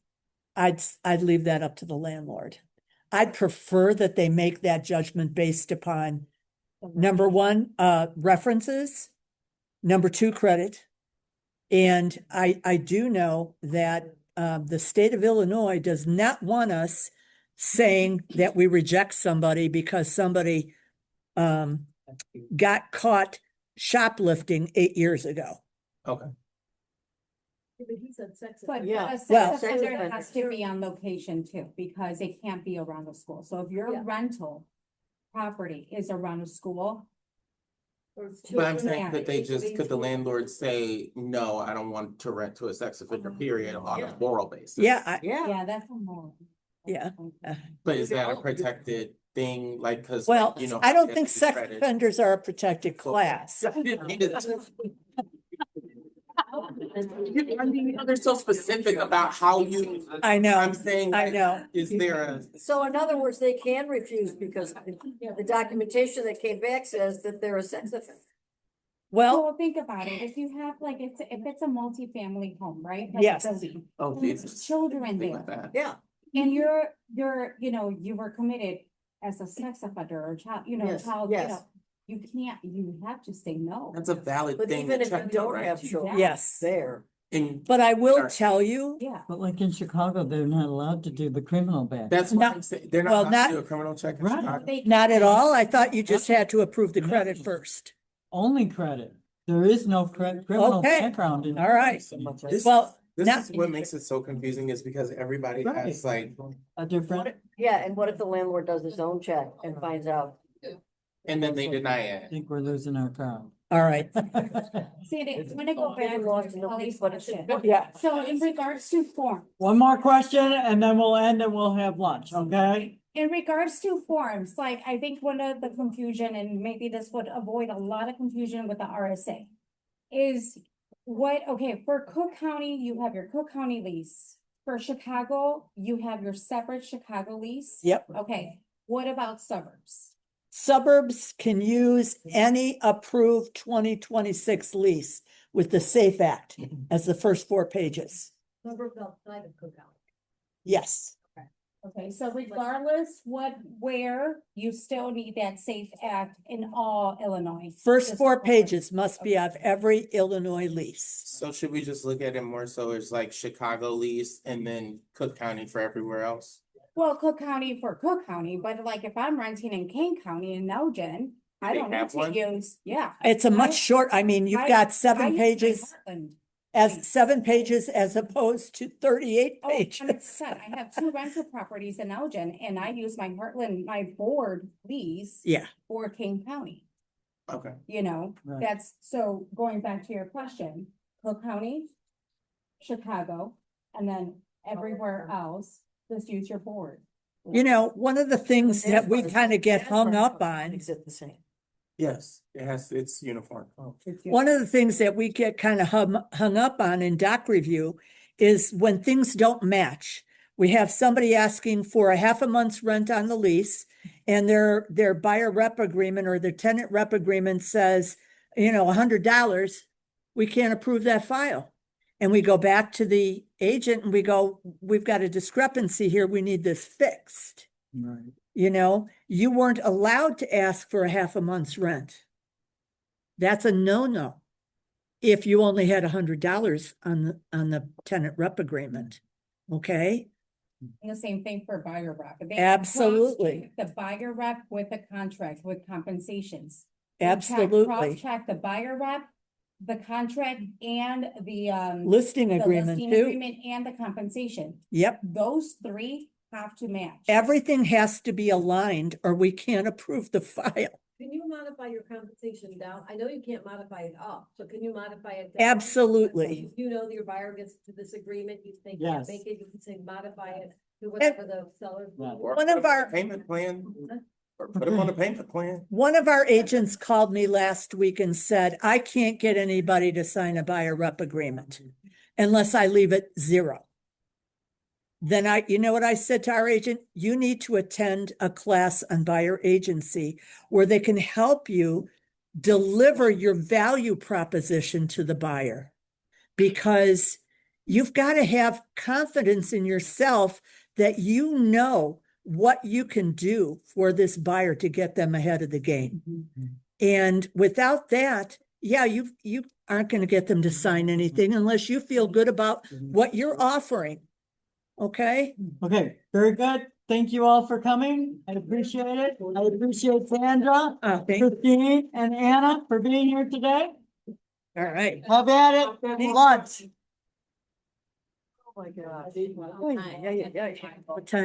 Speaker 1: I'd leave that up to the landlord. I'd prefer that they make that judgment based upon number one, references, number two, credit. And I do know that the state of Illinois does not want us saying that we reject somebody because somebody got caught shoplifting 8 years ago.
Speaker 3: Okay.
Speaker 10: But he said sex.
Speaker 7: But
Speaker 10: offender.
Speaker 7: a
Speaker 1: Well-
Speaker 7: sex offender has to be on location too, because it can't be around the school. So if your
Speaker 10: Yeah.
Speaker 7: rental property is around a school,
Speaker 10: Or it's
Speaker 3: But I'm
Speaker 10: children.
Speaker 3: saying, could they just, could the
Speaker 10: Children.
Speaker 3: landlord say, no, I don't want to rent to a sex offender, period, on a moral basis?
Speaker 1: Yeah,
Speaker 7: yeah, that's a more.
Speaker 1: Yeah.
Speaker 3: But is that a protected thing, like, cause.
Speaker 1: well,
Speaker 3: you know,
Speaker 1: I don't
Speaker 3: if
Speaker 1: think
Speaker 3: it's
Speaker 1: sex
Speaker 3: credit-
Speaker 1: offenders are a protected class.
Speaker 3: They're so specific about how you,
Speaker 1: I know,
Speaker 3: I'm saying.
Speaker 1: I
Speaker 3: like,
Speaker 1: know.
Speaker 3: Is there a,
Speaker 10: So in other words, they can refuse because the documentation that came back says that they're a sex offender.
Speaker 1: Well,
Speaker 7: Well, think about it. If you have like, if it's a multifamily home, right? Like a
Speaker 1: Yes.
Speaker 7: building,
Speaker 3: oh,
Speaker 7: and there's
Speaker 3: Jesus.
Speaker 7: children
Speaker 3: Think
Speaker 7: there,
Speaker 3: like that.
Speaker 10: Yeah.
Speaker 7: and you were committed as a sex offender or child,
Speaker 10: Yes,
Speaker 7: child,
Speaker 10: yes.
Speaker 7: you have to say no.
Speaker 3: That's a valid
Speaker 10: But
Speaker 3: thing
Speaker 10: even
Speaker 3: to
Speaker 10: if you
Speaker 3: check,
Speaker 10: don't
Speaker 3: right?
Speaker 10: have children.
Speaker 1: yes,
Speaker 10: There.
Speaker 3: And
Speaker 1: but I will
Speaker 3: Sure.
Speaker 1: tell you,
Speaker 7: Yeah.
Speaker 2: But like in Chicago, they're not allowed to do the criminal back.
Speaker 3: that's
Speaker 1: No.
Speaker 3: what I'm saying, they're
Speaker 1: Well,
Speaker 3: not allowed to
Speaker 1: not-
Speaker 3: do a criminal check in
Speaker 2: Right.
Speaker 3: Chicago.
Speaker 7: They
Speaker 1: not at
Speaker 7: can.
Speaker 1: all. I thought you just had to approve the credit first.
Speaker 2: Only credit. There is no criminal
Speaker 1: Okay.
Speaker 2: background in.
Speaker 1: All right.
Speaker 3: This,
Speaker 1: Well,
Speaker 3: this
Speaker 1: now-
Speaker 3: is what makes it so confusing is because everybody has like,
Speaker 2: A different,
Speaker 10: Yeah, and what if the landlord does his own check and finds out?
Speaker 3: and then they deny
Speaker 2: I
Speaker 3: it.
Speaker 2: think we're losing our crowd.
Speaker 1: All right.
Speaker 7: See, I'm gonna go back
Speaker 10: Getting lost in
Speaker 7: to
Speaker 10: the
Speaker 7: Kelly's
Speaker 10: weeds, but it's
Speaker 7: question.
Speaker 10: important.
Speaker 1: Yeah.
Speaker 7: So in regards to form,
Speaker 2: One more question and then we'll end and we'll have lunch, okay?
Speaker 7: in regards to forms, like I think one of the confusion, and maybe this would avoid a lot of confusion with the RSA. Is okay, for Cook County, you have your Cook County lease. For Chicago, you have your separate Chicago lease.
Speaker 1: Yep.
Speaker 7: Okay, what about suburbs?
Speaker 1: Suburbs can use any approved 2026 lease with the SAFE Act as the first 4 pages.
Speaker 10: Suburbs outside of Cook County.
Speaker 1: Yes.
Speaker 7: Okay, so regardless where, you still need that SAFE Act in all Illinois.
Speaker 1: First
Speaker 7: Just
Speaker 1: 4
Speaker 7: for-
Speaker 1: pages must be of every Illinois lease.
Speaker 3: So should we just look at it more so as like Chicago lease and then Cook County for everywhere else?
Speaker 7: Well, Cook County for Cook County, but like if I'm renting in Kane County in Elgin, I
Speaker 3: They
Speaker 7: don't need
Speaker 3: have
Speaker 7: to
Speaker 3: one?
Speaker 7: use, yeah.
Speaker 1: It's a much
Speaker 7: I-
Speaker 1: short, I mean, you've
Speaker 7: I-
Speaker 1: got
Speaker 7: I
Speaker 1: 7
Speaker 7: use my
Speaker 1: pages,
Speaker 7: Heartland.
Speaker 1: as 7 pages as opposed to 38
Speaker 7: Oh,
Speaker 1: pages.
Speaker 7: 100%. I have 2 rental properties in Elgin and I use my Heartland, my board lease
Speaker 1: Yeah.
Speaker 7: for Kane County.
Speaker 3: Okay.
Speaker 2: Right.
Speaker 7: That's, so going back to your question, Cook County, Chicago, and then everywhere else, just use your board.
Speaker 1: You know, one of the things that we kind of get hung up on,
Speaker 10: Is it the same?
Speaker 3: Yes, it's uniform.
Speaker 1: one of the things that we get kind of hung up on in doc review is when things don't match. We have somebody asking for a half a month's rent on the lease and their buyer rep agreement or their tenant rep agreement says, $100, we can't approve that file. And we go back to the agent and we go, we've got a discrepancy here. We need this fixed.
Speaker 2: Right.
Speaker 1: You weren't allowed to ask for a half a month's rent. That's a no-no. If you only had $100 on the tenant rep agreement, okay?
Speaker 7: And the same thing for buyer rep. They
Speaker 1: Absolutely.
Speaker 7: cross-check the buyer rep with the contract with compensations.
Speaker 1: Absolutely.
Speaker 7: Cross-check the buyer rep, the contract and the
Speaker 1: Listing agreement
Speaker 7: listing
Speaker 1: too.
Speaker 7: agreement and the compensation.
Speaker 1: Yep.
Speaker 7: Those 3 have to match.
Speaker 1: Everything has to be aligned or we can't approve the file.
Speaker 10: Can you modify your compensation down? I know you can't modify it up, so can you modify it down?
Speaker 1: Absolutely.
Speaker 10: If you know that your buyer gets to this agreement, you think,
Speaker 2: Yes.
Speaker 10: make it, you can say modify it to whatever the seller.
Speaker 2: Yeah.
Speaker 3: Or
Speaker 1: One of our-
Speaker 3: payment plan. Or put them on the payment plan.
Speaker 1: One of our agents called me last week and said, I can't get anybody to sign a buyer rep agreement unless I leave it 0. Then you know what I said to our agent? You need to attend a class on buyer agency where they can help you deliver your value proposition to the buyer. Because you've got to have confidence in yourself that you know what you can do for this buyer to get them ahead of the game. And without that, yeah, you aren't going to get them to sign anything unless you feel good about what you're offering. Okay?
Speaker 2: Okay, very good. Thank you all for coming. I appreciate it. I appreciate Sandra, Christine, and Anna for being here today.
Speaker 1: All right.
Speaker 2: Have at it. Lunch.
Speaker 1: Oh my God. What time